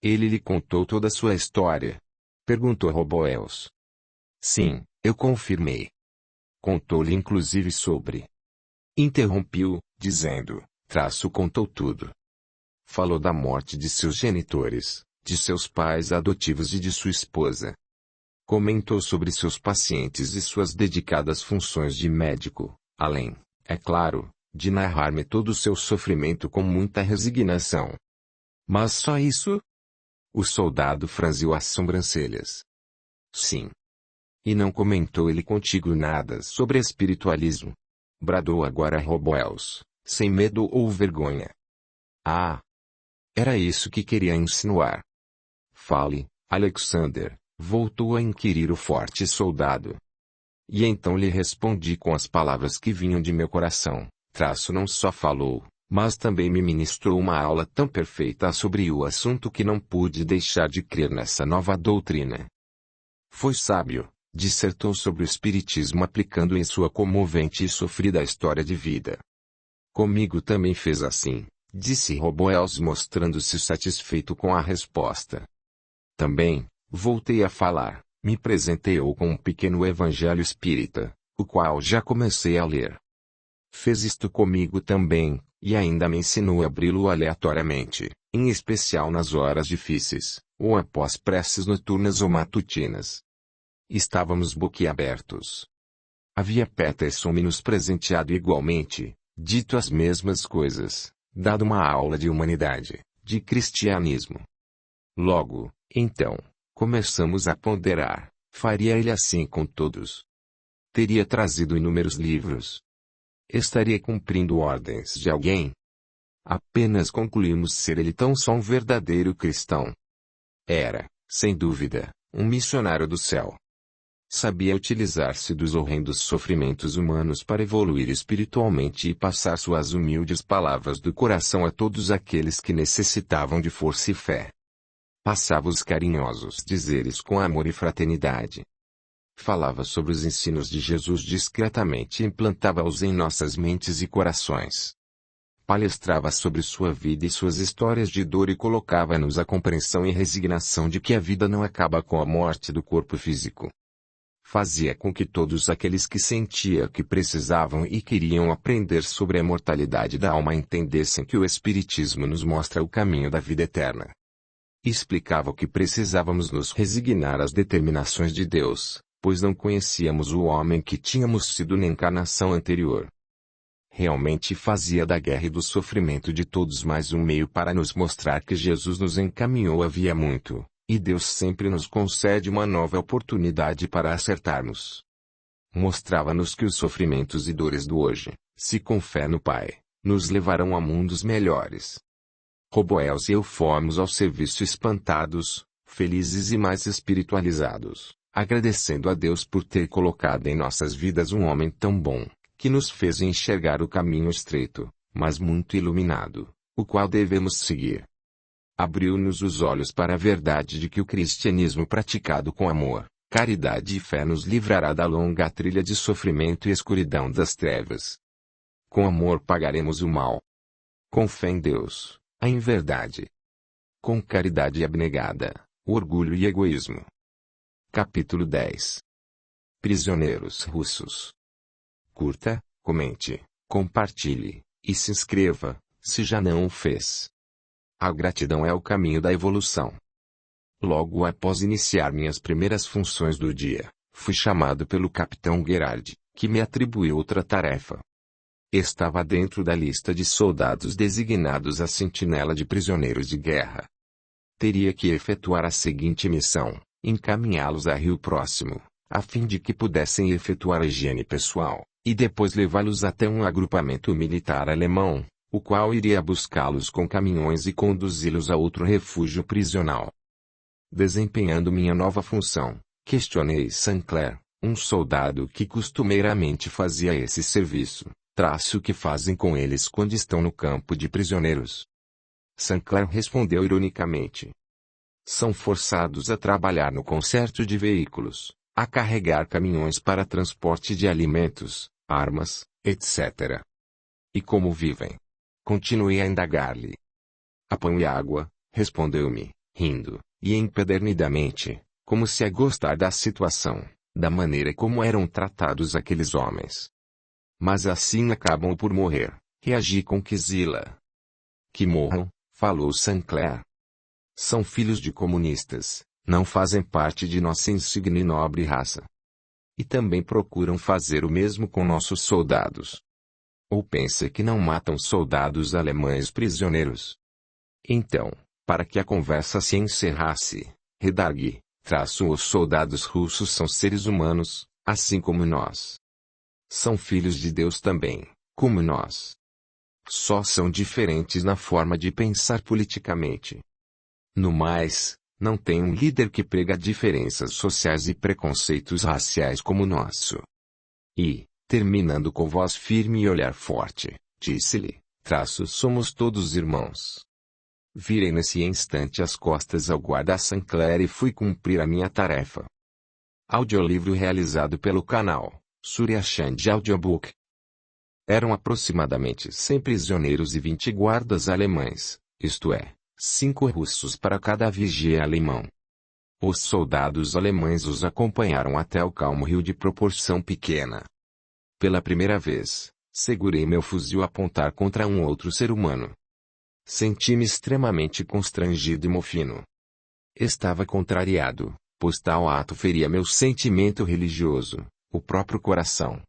Ele lhe contou toda a sua história? Perguntou Roboels. Sim, eu confirmei. Contou-lhe inclusive sobre... Interrompiu, dizendo, contou tudo. Falou da morte de seus genitores, de seus pais adotivos e de sua esposa. Comentou sobre seus pacientes e suas dedicadas funções de médico, além, é claro, de narrar-me todo o seu sofrimento com muita resignação. Mas só isso? O soldado franziu as sobrancelhas. Sim. E não comentou ele contigo nada sobre espiritualismo? Bradou agora Roboels, sem medo ou vergonha. Ah! Era isso que queria insinuar. Fale, Alexander, voltou a inquirir o forte soldado. E então lhe respondi com as palavras que vinham de meu coração, não só falou, mas também me ministrou uma aula tão perfeita sobre o assunto que não pude deixar de crer nessa nova doutrina. Foi sábio. Dissertou sobre o espiritismo aplicando em sua comovente e sofrida história de vida. Comigo também fez assim, disse Roboels mostrando-se satisfeito com a resposta. Também, voltei a falar, me presenteou com um pequeno evangelho espírita, o qual já comecei a ler. Fez isto comigo também, e ainda me ensinou a abri-lo aleatoriamente, em especial nas horas difíceis, ou após preces noturnas ou matutinas. Estávamos boquiabertos. Havia Peterson me nos presenteado igualmente, dito as mesmas coisas, dado uma aula de humanidade, de cristianismo. Logo, então, começamos a ponderar, faria ele assim com todos? Teria trazido inúmeros livros? Estaria cumprindo ordens de alguém? Apenas concluímos ser ele tão só um verdadeiro cristão. Era, sem dúvida, um missionário do céu. Sabia utilizar-se dos horrendos sofrimentos humanos para evoluir espiritualmente e passar suas humildes palavras do coração a todos aqueles que necessitavam de força e fé. Passava os carinhosos dizeres com amor e fraternidade. Falava sobre os ensinos de Jesus discretamente e implantava-os em nossas mentes e corações. Palestrava sobre sua vida e suas histórias de dor e colocava-nos a compreensão e resignação de que a vida não acaba com a morte do corpo físico. Fazia com que todos aqueles que sentiam que precisavam e queriam aprender sobre a mortalidade da alma entendessem que o Espiritismo nos mostra o caminho da vida eterna. Explicava que precisávamos nos resignar às determinações de Deus, pois não conhecíamos o homem que tínhamos sido na encarnação anterior. realmente fazia da guerra e do sofrimento de todos mais um meio para nos mostrar que Jesus nos encaminhou havia muito, e Deus sempre nos concede uma nova oportunidade para acertarmos. Mostrava-nos que os sofrimentos e dores do hoje, se com fé no Pai, nos levarão a mundos melhores. Roboels e eu fomos ao serviço espantados, felizes e mais espiritualizados, agradecendo a Deus por ter colocado em nossas vidas um homem tão bom, que nos fez enxergar o caminho estreito, mas muito iluminado, o qual devemos seguir. Abriu-nos os olhos para a verdade de que o cristianismo praticado com amor, caridade e fé nos livrará da longa trilha de sofrimento e escuridão das trevas. Com amor pagaremos o mal. Com fé em Deus, a inverdade. Com caridade abnegada, o orgulho e egoísmo. Capítulo 10. Prisioneiros russos. Curta, comente, compartilhe, e se inscreva, se já não o fez. A gratidão é o caminho da evolução. Logo após iniciar minhas primeiras funções do dia, fui chamado pelo capitão Gerard, que me atribuiu outra tarefa. Estava dentro da lista de soldados designados à sentinela de prisioneiros de guerra. Teria que efetuar a seguinte missão: encaminhá-los a Rio Próximo, a fim de que pudessem efetuar a higiene pessoal, e depois levá-los até um agrupamento militar alemão, o qual iria buscá-los com caminhões e conduzi-los a outro refúgio prisional. Desempenhando minha nova função, questionei Sinclair, um soldado que costumeiramente fazia esse serviço, o que fazem com eles quando estão no campo de prisioneiros. Sinclair respondeu ironicamente: são forçados a trabalhar no conserto de veículos, a carregar caminhões para transporte de alimentos, armas, etc. E como vivem? Continuei a indagar-lhe. A pão e água, respondeu-me, rindo, e empedernidamente, como se a gostar da situação, da maneira como eram tratados aqueles homens. Mas assim acabam por morrer, reagi com Kizila. Que morram, falou Sinclair. São filhos de comunistas, não fazem parte de nossa insigne e nobre raça. E também procuram fazer o mesmo com nossos soldados. Ou pensa que não matam soldados alemães prisioneiros? Então, para que a conversa se encerrasse, redargui, os soldados russos são seres humanos, assim como nós. São filhos de Deus também, como nós. Só são diferentes na forma de pensar politicamente. No mais, não tem um líder que prega diferenças sociais e preconceitos raciais como o nosso. E, terminando com voz firme e olhar forte, disse-lhe, somos todos irmãos. Virei nesse instante as costas ao guarda Sinclair e fui cumprir a minha tarefa. Audiolivro realizado pelo canal Surya Chand Audiobook. Eram aproximadamente 100 prisioneiros e 20 guardas alemães, isto é, 5 russos para cada vigia alemão. Os soldados alemães os acompanharam até o calmo rio de proporção pequena. Pela primeira vez, segurei meu fuzil a apontar contra um outro ser humano. Senti-me extremamente constrangido e mofino. Estava contrariado, pois tal ato feria meu sentimento religioso, o próprio coração.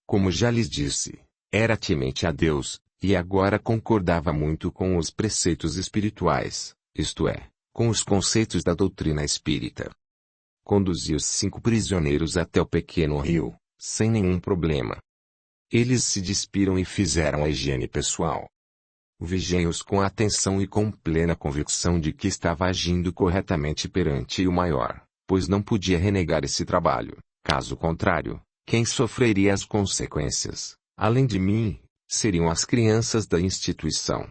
Como já lhes disse, era temente a Deus, e agora concordava muito com os preceitos espirituais, isto é, com os conceitos da doutrina espírita. Conduzi os 5 prisioneiros até o pequeno rio, sem nenhum problema. Eles se despiram e fizeram a higiene pessoal. Vigiei-os com atenção e com plena convicção de que estava agindo corretamente perante o maior, pois não podia renegar esse trabalho, caso contrário, quem sofreria as consequências, além de mim, seriam as crianças da instituição.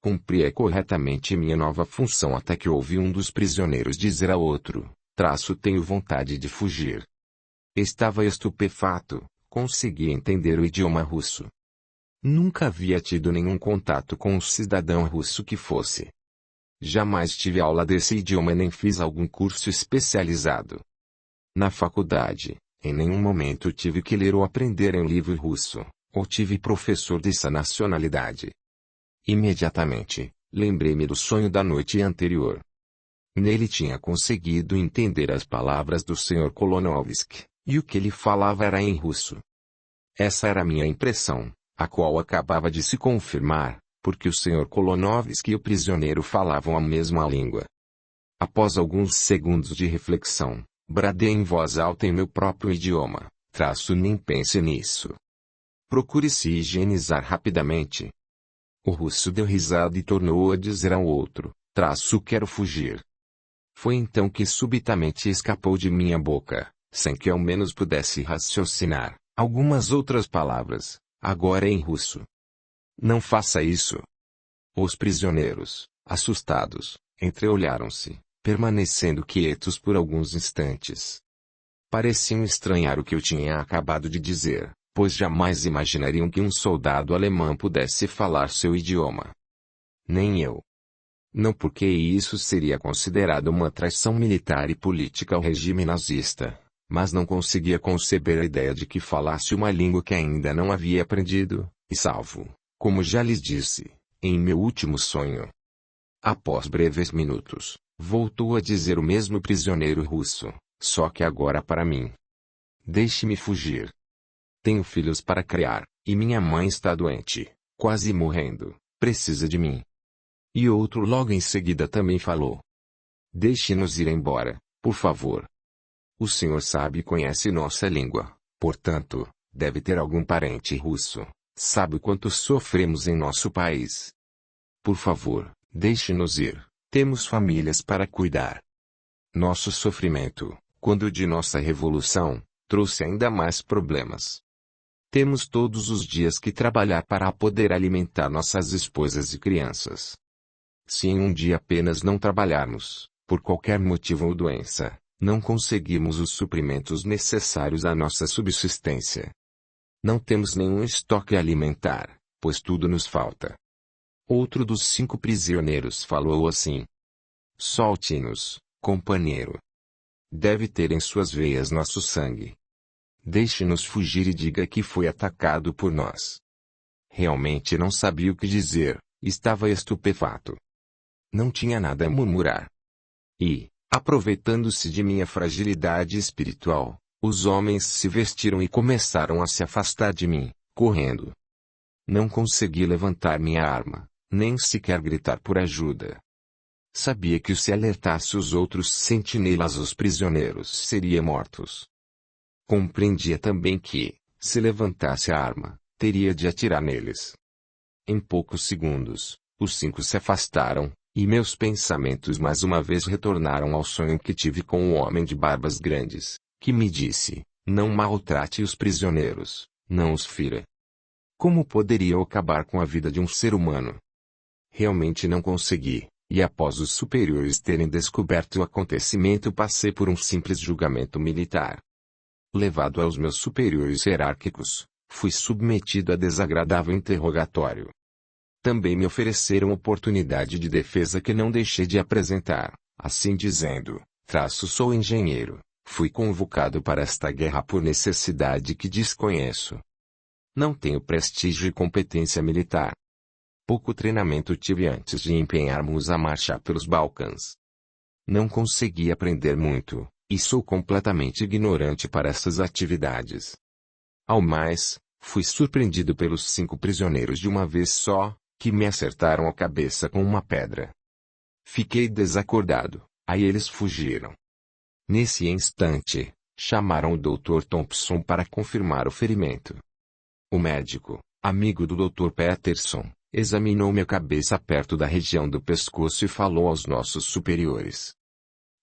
Cumpria corretamente minha nova função até que ouvi um dos prisioneiros dizer ao outro, tenho vontade de fugir. Estava estupefato, conseguia entender o idioma russo. Nunca havia tido nenhum contato com um cidadão russo que fosse. Jamais tive aula desse idioma nem fiz algum curso especializado. Na faculdade, em nenhum momento tive que ler ou aprender em livro russo, ou tive professor dessa nacionalidade. Imediatamente, lembrei-me do sonho da noite anterior. Nele tinha conseguido entender as palavras do Sr. Kolonovsky, e o que ele falava era em russo. Essa era a minha impressão, a qual acabava de se confirmar, porque o Sr. Kolonovski e o prisioneiro falavam a mesma língua. Após alguns segundos de reflexão, bradei em voz alta em meu próprio idioma, nem pense nisso. Procure se higienizar rapidamente. O russo deu risada e tornou a dizer ao outro, quero fugir. Foi então que subitamente escapou de minha boca, sem que ao menos pudesse raciocinar, algumas outras palavras, agora em russo. Não faça isso. Os prisioneiros, assustados, entreolharam-se, permanecendo quietos por alguns instantes. Pareciam estranhar o que eu tinha acabado de dizer, pois jamais imaginariam que um soldado alemão pudesse falar seu idioma. Nem eu. Não porque isso seria considerado uma traição militar e política ao regime nazista, mas não conseguia conceber a ideia de que falasse uma língua que ainda não havia aprendido, e salvo, como já lhes disse, em meu último sonho. Após breves minutos, voltou a dizer o mesmo prisioneiro russo, só que agora para mim. Deixe-me fugir. Tenho filhos para criar, e minha mãe está doente, quase morrendo, precisa de mim. E outro logo em seguida também falou. Deixe-nos ir embora, por favor. O senhor sabe e conhece nossa língua, portanto, deve ter algum parente russo, sabe o quanto sofremos em nosso país. Por favor, deixe-nos ir, temos famílias para cuidar. Nosso sofrimento, quando de nossa revolução, trouxe ainda mais problemas. Temos todos os dias que trabalhar para poder alimentar nossas esposas e crianças. Se em um dia apenas não trabalharmos, por qualquer motivo ou doença, não conseguimos os suprimentos necessários à nossa subsistência. Não temos nenhum estoque alimentar, pois tudo nos falta. Outro dos 5 prisioneiros falou assim. Solte-nos, companheiro. Deve ter em suas veias nosso sangue. Deixe-nos fugir e diga que foi atacado por nós. Realmente não sabia o que dizer, estava estupefato. Não tinha nada a murmurar. E, aproveitando-se de minha fragilidade espiritual, os homens se vestiram e começaram a se afastar de mim, correndo. Não consegui levantar minha arma, nem sequer gritar por ajuda. Sabia que se alertasse os outros sentinelas os prisioneiros seriam mortos. Compreendia também que, se levantasse a arma, teria de atirar neles. Em poucos segundos, os 5 se afastaram, e meus pensamentos mais uma vez retornaram ao sonho que tive com o homem de barbas grandes, que me disse, não maltrate os prisioneiros, não os fira. Como poderia eu acabar com a vida de um ser humano? Realmente não consegui, e após os superiores terem descoberto o acontecimento passei por um simples julgamento militar. Levado aos meus superiores hierárquicos, fui submetido a desagradável interrogatório. Também me ofereceram oportunidade de defesa que não deixei de apresentar, assim dizendo, sou engenheiro, fui convocado para esta guerra por necessidade que desconheço. Não tenho prestígio e competência militar. Pouco treinamento tive antes de empenharmos a marchar pelos Balcãs. Não consegui aprender muito, e sou completamente ignorante para essas atividades. Ao mais, fui surpreendido pelos 5 prisioneiros de uma vez só, que me acertaram a cabeça com uma pedra. Fiquei desacordado, aí eles fugiram. Nesse instante, chamaram o Dr. Thompson para confirmar o ferimento. O médico, amigo do Dr. Peterson, examinou minha cabeça perto da região do pescoço e falou aos nossos superiores.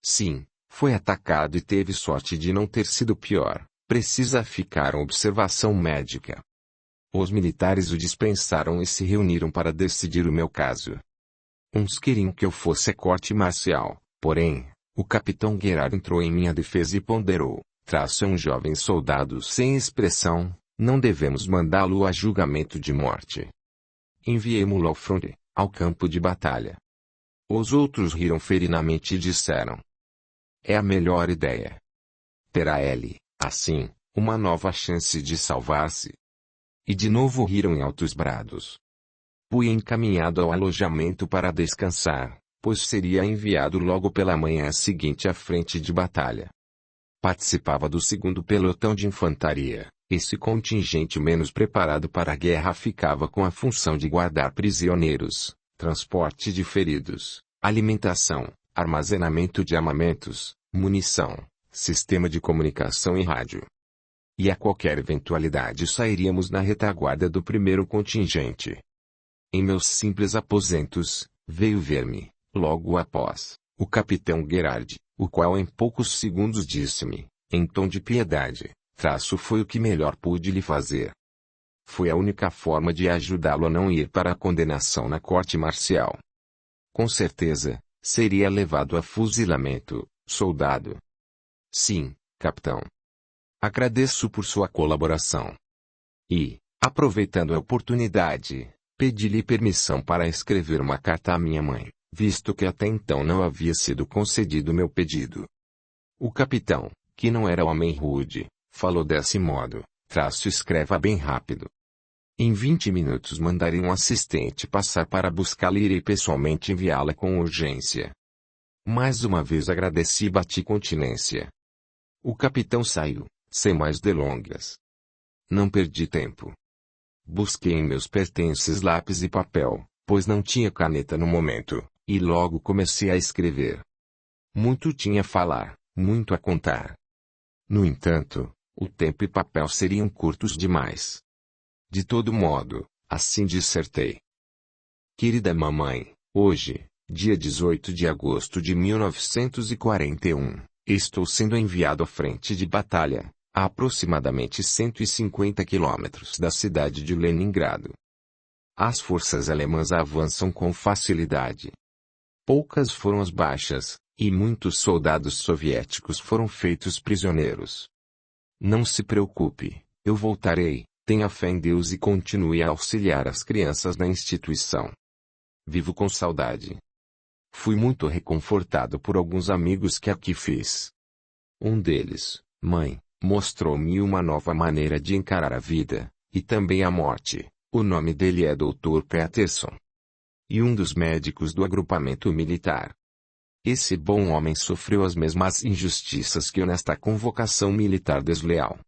Sim, foi atacado e teve sorte de não ter sido pior, precisa ficar em observação médica. Os militares o dispensaram e se reuniram para decidir o meu caso. Uns queriam que eu fosse corte marcial, porém, o capitão Gerard entrou em minha defesa e ponderou, é um jovem soldado sem expressão, não devemos mandá-lo a julgamento de morte. Enviemo-lo ao fronte, ao campo de batalha. Os outros riram ferinamente e disseram. É a melhor ideia. Terá ele, assim, uma nova chance de salvar-se. E de novo riram em altos brados. Fui encaminhado ao alojamento para descansar, pois seria enviado logo pela manhã seguinte à frente de batalha. Participava do 2º pelotão de infantaria, Esse contingente menos preparado para a guerra ficava com a função de guardar prisioneiros, transporte de feridos, alimentação, armazenamento de armamentos, munição, sistema de comunicação e rádio. E a qualquer eventualidade sairíamos na retaguarda do primeiro contingente. Em meus simples aposentos, veio ver-me, logo após, o capitão Gerard, o qual em poucos segundos disse-me, em tom de piedade: foi o que melhor pude lhe fazer. Foi a única forma de ajudá-lo a não ir para a condenação na corte marcial. Com certeza, seria levado a fuzilamento, soldado. Sim, capitão. Agradeço por sua colaboração. E, aproveitando a oportunidade, pedi-lhe permissão para escrever uma carta à minha mãe, visto que até então não havia sido concedido meu pedido. O capitão, que não era homem rude, falou desse modo: escreva bem rápido. Em 20 minutos mandarei um assistente passar para buscá-la e irei pessoalmente enviá-la com urgência. Mais uma vez agradeci e bati continência. O capitão saiu, sem mais delongas. Não perdi tempo. Busquei em meus pertences lápis e papel, pois não tinha caneta no momento, e logo comecei a escrever. Muito tinha a falar, muito a contar. No entanto, o tempo e papel seriam curtos demais. De todo modo, assim dissertei. Querida mamãe, hoje, dia 18 de agosto de 1941, estou sendo enviado à frente de batalha, a aproximadamente 150 quilômetros da cidade de Leningrado. As forças alemãs avançam com facilidade. Poucas foram as baixas, e muitos soldados soviéticos foram feitos prisioneiros. Não se preocupe, eu voltarei, tenha fé em Deus e continue a auxiliar as crianças na instituição. Vivo com saudade. Fui muito reconfortado por alguns amigos que aqui fiz. Um deles, mãe, mostrou-me uma nova maneira de encarar a vida, e também a morte. O nome dele é Dr. Peterson. E um dos médicos do agrupamento militar. Esse bom homem sofreu as mesmas injustiças que eu nesta convocação militar desleal.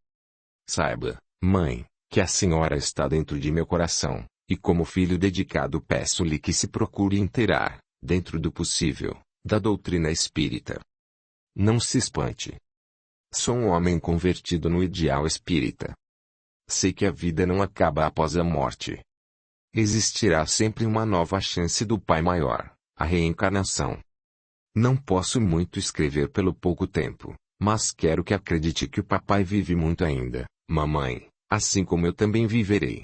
Saiba, mãe, que a senhora está dentro de meu coração, e como filho dedicado peço-lhe que se procure inteirar, dentro do possível, da doutrina espírita. Não se espante. Sou um homem convertido no ideal espírita. Sei que a vida não acaba após a morte. Existirá sempre uma nova chance do Pai Maior, a reencarnação. Não posso muito escrever pelo pouco tempo, mas quero que acredite que o papai vive muito ainda, mamãe, assim como eu também viverei.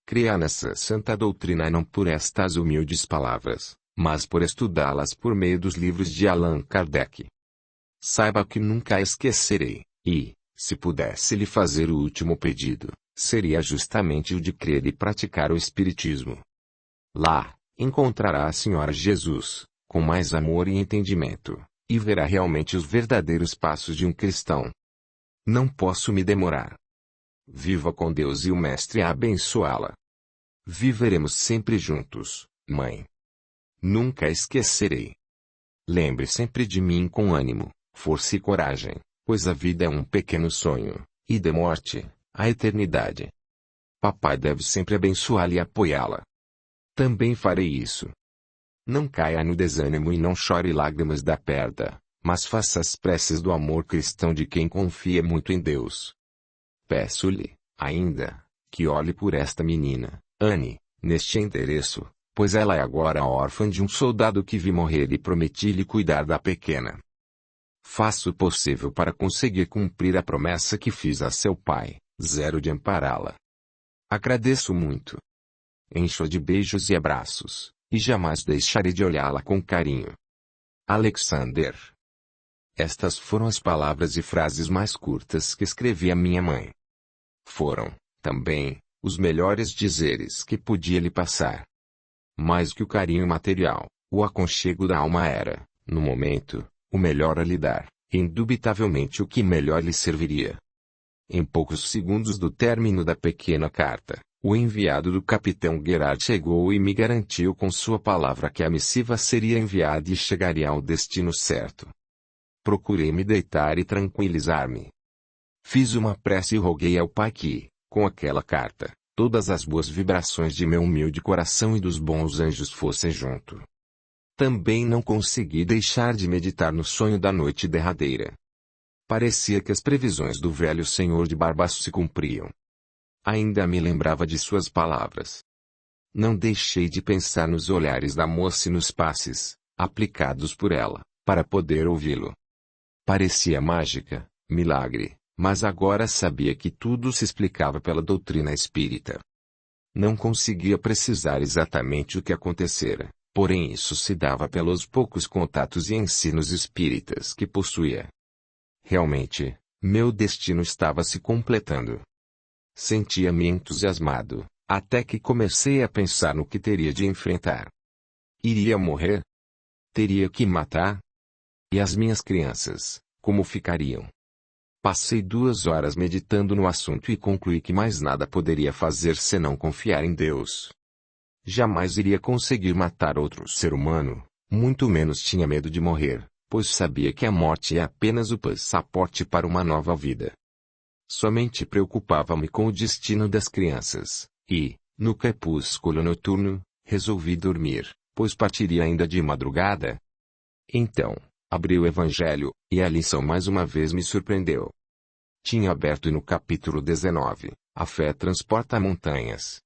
Creia nessa santa doutrina não por estas humildes palavras, mas por estudá-las por meio dos livros de Allan Kardec. Saiba que nunca a esquecerei, e, se pudesse lhe fazer o último pedido, seria justamente o de crer e praticar o Espiritismo. Lá, encontrará a Senhora Jesus, com mais amor e entendimento, e verá realmente os verdadeiros passos de um cristão. Não posso me demorar. Viva com Deus e o Mestre a abençoá-la. Viveremos sempre juntos, mãe. Nunca a esquecerei. Lembre sempre de mim com ânimo, força e coragem, pois a vida é um pequeno sonho, e de morte, a eternidade. Papai deve sempre abençoá-la e apoiá-la. Também farei isso. Não caia no desânimo e não chore lágrimas da perda, mas faça as preces do amor cristão de quem confia muito em Deus. Peço-lhe, ainda, que olhe por esta menina, Anne, neste endereço, pois ela é agora órfã de um soldado que vi morrer e prometi-lhe cuidar da pequena. Faço o possível para conseguir cumprir a promessa que fiz a seu pai, de ampará-la. Agradeço muito. Encho-a de beijos e abraços, e jamais deixarei de olhá-la com carinho. Alexander. Estas foram as palavras e frases mais curtas que escrevi à minha mãe. Foram, também, os melhores dizeres que podia lhe passar. Mais que o carinho material, o aconchego da alma era, no momento, o melhor a lhe dar, indubitavelmente o que melhor lhe serviria. Em poucos segundos do término da pequena carta, o enviado do capitão Gerard chegou e me garantiu com sua palavra que a missiva seria enviada e chegaria ao destino certo. Procurei me deitar e tranquilizar-me. Fiz uma prece e roguei ao Pai que, com aquela carta, todas as boas vibrações de meu humilde coração e dos bons anjos fossem junto. Também não consegui deixar de meditar no sonho da noite derradeira. Parecia que as previsões do velho senhor de Barbaço se cumpriam. Ainda me lembrava de suas palavras. Não deixei de pensar nos olhares da moça e nos passes, aplicados por ela, para poder ouvi-lo. Parecia mágica, milagre, mas agora sabia que tudo se explicava pela doutrina espírita. Não conseguia precisar exatamente o que acontecera, porém isso se dava pelos poucos contatos e ensinos espíritas que possuía. Realmente, meu destino estava se completando. Sentia-me entusiasmado, até que comecei a pensar no que teria de enfrentar. Iria morrer? Teria que matar? E as minhas crianças, como ficariam? Passei 2 horas meditando no assunto e concluí que mais nada poderia fazer senão confiar em Deus. Jamais iria conseguir matar outro ser humano, muito menos tinha medo de morrer, pois sabia que a morte é apenas o passaporte para uma nova vida. Somente preocupava-me com o destino das crianças, e, no crepúsculo noturno, resolvi dormir, pois partiria ainda de madrugada. Então, abri o Evangelho, e a lição mais uma vez me surpreendeu. Tinha aberto no capítulo 19, a fé transporta montanhas.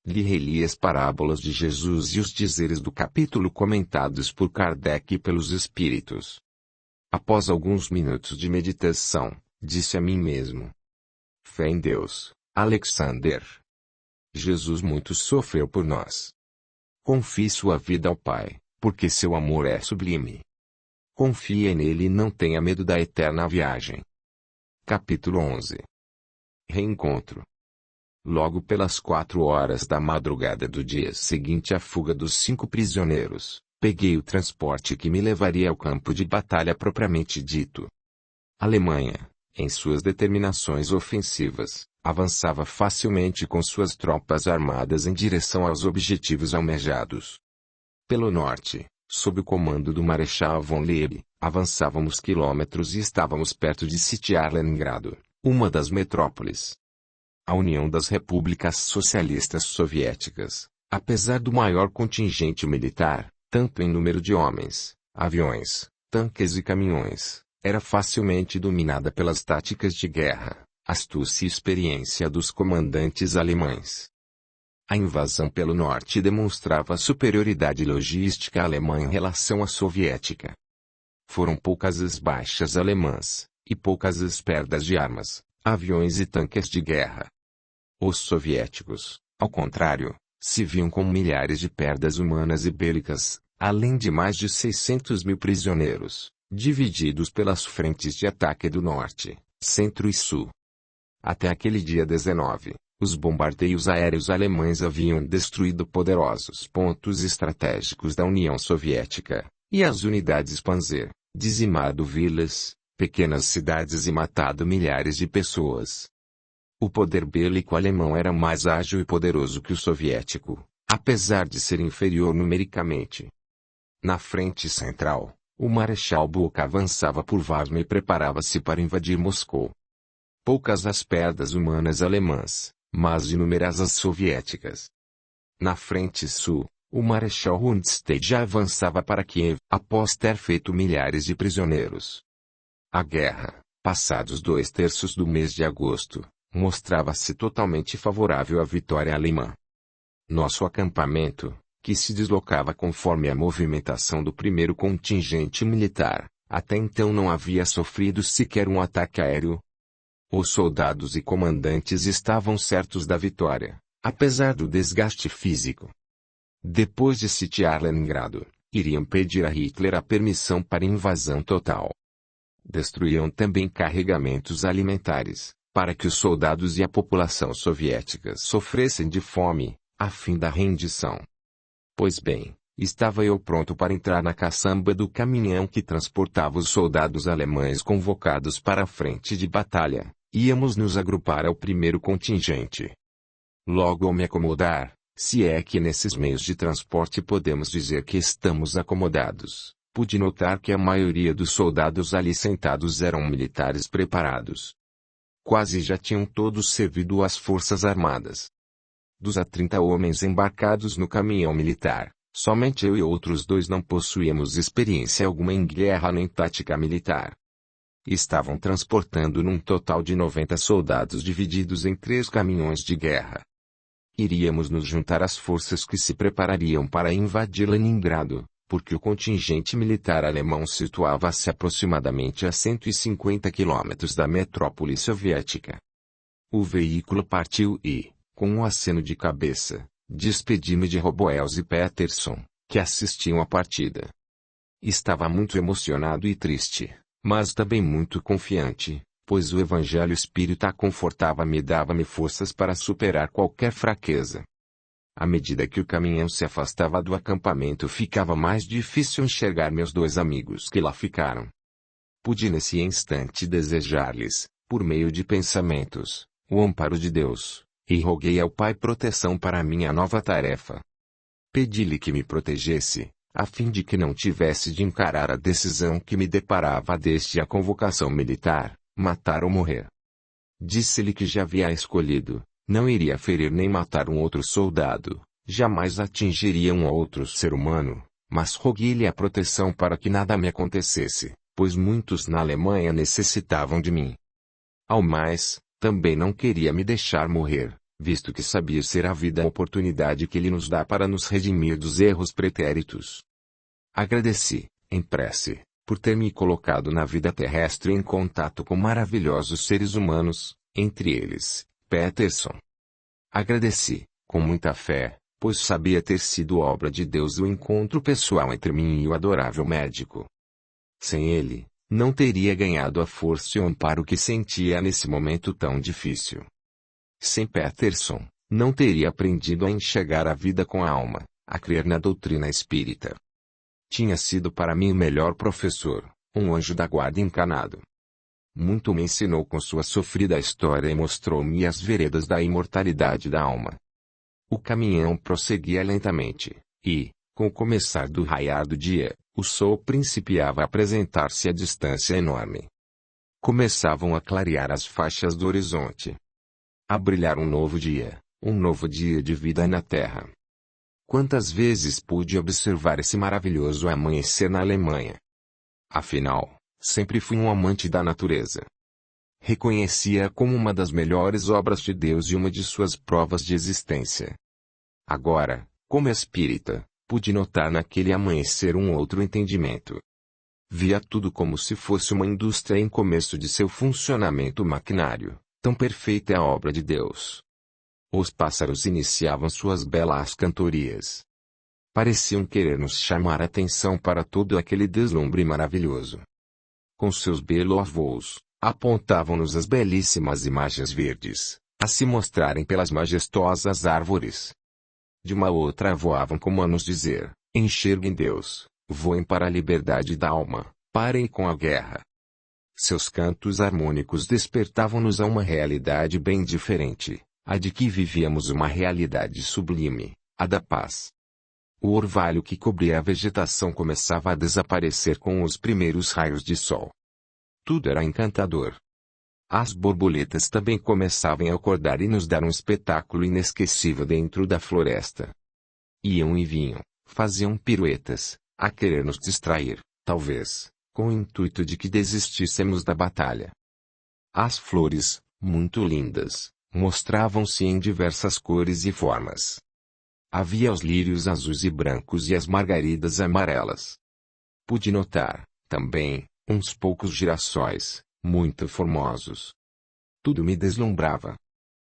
Li e reli as parábolas de Jesus e os dizeres do capítulo comentados por Kardec e pelos Espíritos. Após alguns minutos de meditação, disse a mim mesmo: fé em Deus, Alexander. Jesus muito sofreu por nós. Confie sua vida ao Pai, porque seu amor é sublime. Confie nele e não tenha medo da eterna viagem. Capítulo 11. Reencontro. Logo pelas 4 horas da madrugada do dia seguinte à fuga dos 5 prisioneiros, peguei o transporte que me levaria ao campo de batalha propriamente dito. A Alemanha, em suas determinações ofensivas, avançava facilmente com suas tropas armadas em direção aos objetivos almejados. Pelo norte, sob o comando do Marechal von Leeb, avançávamos quilômetros e estávamos perto de sitiar Leningrado, uma das metrópoles. A União das Repúblicas Socialistas Soviéticas, apesar do maior contingente militar, tanto em número de homens, aviões, tanques e caminhões, era facilmente dominada pelas táticas de guerra, astúcia e experiência dos comandantes alemães. A invasão pelo norte demonstrava a superioridade logística alemã em relação à soviética. Foram poucas as baixas alemãs, e poucas as perdas de armas, aviões e tanques de guerra. Os soviéticos, ao contrário, se viam com milhares de perdas humanas e bélicas, além de mais de 600 mil prisioneiros, divididos pelas frentes de ataque do norte, centro e sul. Até aquele dia 19, os bombardeios aéreos alemães haviam destruído poderosos pontos estratégicos da União Soviética, e as unidades Panzer, dizimado vilas, pequenas cidades e matado milhares de pessoas. O poder bélico alemão era mais ágil e poderoso que o soviético, apesar de ser inferior numericamente. Na frente central, o Marechal Blücher avançava por Varna e preparava-se para invadir Moscou. Poucas as perdas humanas alemãs, mas inúmeras as soviéticas. Na frente sul, o Marechal Rundstedt já avançava para Kiev, após ter feito milhares de prisioneiros. A guerra, passados 2/3 do mês de agosto, mostrava-se totalmente favorável à vitória alemã. Nosso acampamento, que se deslocava conforme a movimentação do primeiro contingente militar, até então não havia sofrido sequer um ataque aéreo. Os soldados e comandantes estavam certos da vitória, apesar do desgaste físico. Depois de sitiar Leningrado, iriam pedir a Hitler a permissão para invasão total. Destruíam também carregamentos alimentares, para que os soldados e a população soviética sofressem de fome, a fim da rendição. Pois bem, estava eu pronto para entrar na caçamba do caminhão que transportava os soldados alemães convocados para a frente de batalha. Íamos nos agrupar ao primeiro contingente. Logo ao me acomodar, se é que nesses meios de transporte podemos dizer que estamos acomodados, pude notar que a maioria dos soldados ali sentados eram militares preparados. quase já tinham todos servido às forças armadas. Dos a 30 homens embarcados no caminhão militar, somente eu e outros 2 não possuíamos experiência alguma em guerra nem tática militar. Estavam transportando num total de 90 soldados divididos em 3 caminhões de guerra. Iríamos nos juntar às forças que se preparariam para invadir Leningrado, porque o contingente militar alemão situava-se aproximadamente a 150 quilômetros da metrópole soviética. O veículo partiu e, com um aceno de cabeça, despedi-me de Roboels e Peterson, que assistiam à partida. Estava muito emocionado e triste, mas também muito confiante, pois o Evangelho Espírita confortava-me e dava-me forças para superar qualquer fraqueza. À medida que o caminhão se afastava do acampamento, ficava mais difícil enxergar meus 2 amigos que lá ficaram. Pude nesse instante desejar-lhes, por meio de pensamentos, o amparo de Deus, e roguei ao Pai proteção para a minha nova tarefa. Pedi-lhe que me protegesse, a fim de que não tivesse de encarar a decisão que me deparava desde a convocação militar, matar ou morrer. Disse-lhe que já havia escolhido, não iria ferir nem matar um outro soldado, jamais atingiria um outro ser humano, mas roguei-lhe a proteção para que nada me acontecesse, pois muitos na Alemanha necessitavam de mim. Ao mais, também não queria me deixar morrer, visto que sabia ser a vida a oportunidade que Ele nos dá para nos redimir dos erros pretéritos. Agradeci, em prece, por ter me colocado na vida terrestre em contato com maravilhosos seres humanos, entre eles, Peterson. Agradeci, com muita fé, pois sabia ter sido obra de Deus o encontro pessoal entre mim e o adorável médico. Sem ele, não teria ganhado a força e o amparo que sentia nesse momento tão difícil. Sem Peterson, não teria aprendido a enxergar a vida com a alma, a crer na doutrina espírita. Tinha sido para mim o melhor professor, um anjo da guarda encarnado. Muito me ensinou com sua sofrida história e mostrou-me as veredas da imortalidade da alma. O caminhão prosseguia lentamente, e, com o começar do raiar do dia, o sol principiava a apresentar-se a distância enorme. Começavam a clarear as faixas do horizonte. A brilhar um novo dia de vida na Terra. Quantas vezes pude observar esse maravilhoso amanhecer na Alemanha? Afinal, sempre fui um amante da natureza. Reconhecia-a como uma das melhores obras de Deus e uma de suas provas de existência. Agora, como espírita, pude notar naquele amanhecer um outro entendimento. Via tudo como se fosse uma indústria em começo de seu funcionamento maquinário, tão perfeita é a obra de Deus. Os pássaros iniciavam suas belas cantorias. Pareciam querer nos chamar a atenção para todo aquele deslumbre maravilhoso. Com seus belos voos, apontavam-nos as belíssimas imagens verdes, a se mostrarem pelas majestosas árvores. De uma outra voavam como a nos dizer, enxerguem Deus, voem para a liberdade da alma, parem com a guerra. Seus cantos harmônicos despertavam-nos a uma realidade bem diferente, a de que vivíamos uma realidade sublime, a da paz. O orvalho que cobria a vegetação começava a desaparecer com os primeiros raios de sol. Tudo era encantador. As borboletas também começavam a acordar e nos dar um espetáculo inesquecível dentro da floresta. Iam e vinham, faziam piruetas, a querer nos distrair, talvez, com o intuito de que desistíssemos da batalha. As flores, muito lindas, mostravam-se em diversas cores e formas. Havia os lírios azuis e brancos e as margaridas amarelas. Pude notar, também, uns poucos girassóis, muito formosos. Tudo me deslumbrava.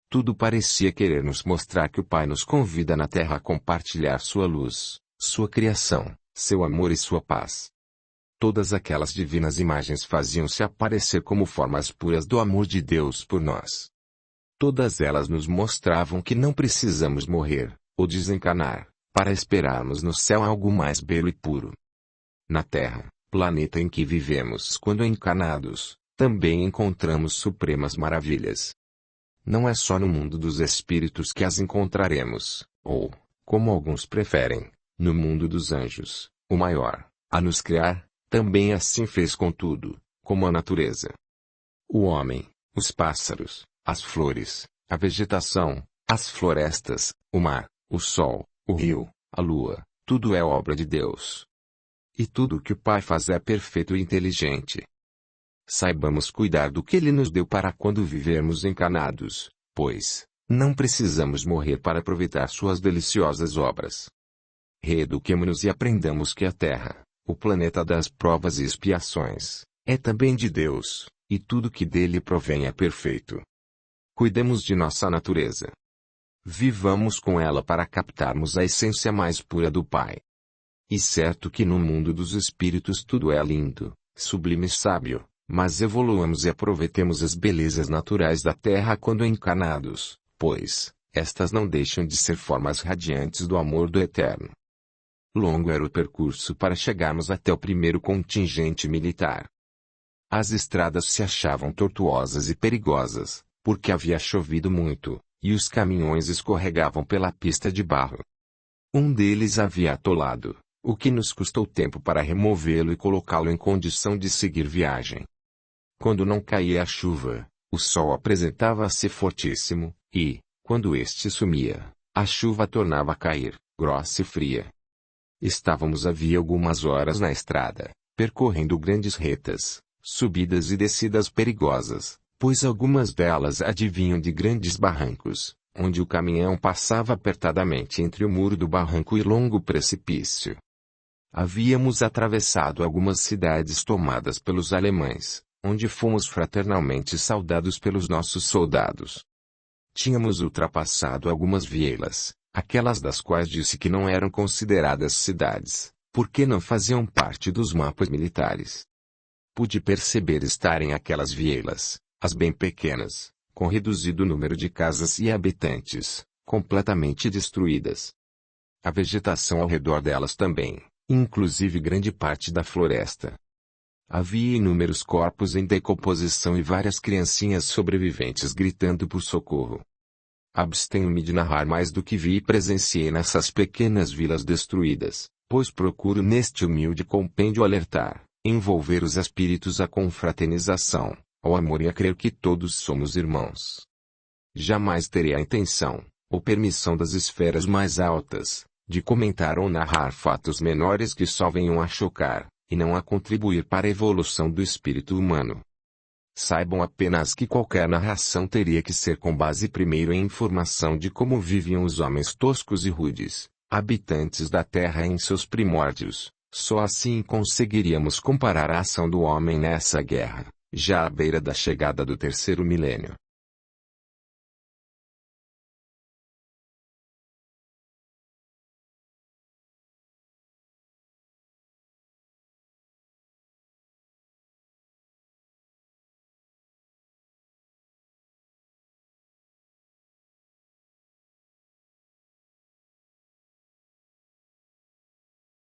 Tudo parecia querer nos mostrar que o Pai nos convida na terra a compartilhar sua luz, sua criação, seu amor e sua paz. Todas aquelas divinas imagens faziam-se aparecer como formas puras do amor de Deus por nós. Todas elas nos mostravam que não precisamos morrer, ou desencarnar, para esperarmos no céu algo mais belo e puro. Na Terra, planeta em que vivemos quando encarnados, também encontramos supremas maravilhas. Não é só no mundo dos espíritos que as encontraremos, ou, como alguns preferem, no mundo dos anjos, o maior, a nos criar, também assim fez com tudo, como a natureza. O homem, os pássaros, as flores, a vegetação, as florestas, o mar, o sol, o rio, a lua, tudo é obra de Deus. E tudo o que o Pai faz é perfeito e inteligente. Saibamos cuidar do que Ele nos deu para quando vivermos encanados, pois não precisamos morrer para aproveitar suas deliciosas obras. Reeduquemo-nos e aprendamos que a Terra, o planeta das provas e expiações, é também de Deus, e tudo que dele provém é perfeito. Cuidemos de nossa natureza. Vivamos com ela para captarmos a essência mais pura do Pai. E certo que no mundo dos espíritos tudo é lindo, sublime e sábio, mas evoluamos e aproveitemos as belezas naturais da Terra quando encanados, pois estas não deixam de ser formas radiantes do amor do Eterno. Longo era o percurso para chegarmos até o primeiro contingente militar. As estradas se achavam tortuosas e perigosas, porque havia chovido muito, e os caminhões escorregavam pela pista de barro. Um deles havia atolado, o que nos custou tempo para removê-lo e colocá-lo em condição de seguir viagem. Quando não caía a chuva, o sol apresentava-se fortíssimo, e, quando este sumia, a chuva tornava a cair, grossa e fria. Estávamos havia algumas horas na estrada, percorrendo grandes retas, subidas e descidas perigosas, pois algumas delas advinham de grandes barrancos, onde o caminhão passava apertadamente entre o muro do barranco e longo precipício. Havíamos atravessado algumas cidades tomadas pelos alemães, onde fomos fraternalmente saudados pelos nossos soldados. Tínhamos ultrapassado algumas vielas, aquelas das quais disse que não eram consideradas cidades, porque não faziam parte dos mapas militares. Pude perceber estarem aquelas vielas, as bem pequenas, com reduzido número de casas e habitantes, completamente destruídas. A vegetação ao redor delas também, inclusive grande parte da floresta. Havia inúmeros corpos em decomposição e várias criancinhas sobreviventes gritando por socorro. Abstenho-me de narrar mais do que vi e presenciei nessas pequenas vilas destruídas, pois procuro neste humilde compêndio alertar, envolver os espíritos à confraternização, ao amor e a crer que todos somos irmãos. Jamais terei a intenção, ou permissão das esferas mais altas, de comentar ou narrar fatos menores que só venham a chocar, e não a contribuir para a evolução do espírito humano. Saibam apenas que qualquer narração teria que ser com base primeiro em informação de como viviam os homens toscos e rudes, habitantes da terra em seus primórdios. Só assim conseguiríamos comparar a ação do homem nessa guerra, já à beira da chegada do terceiro milênio.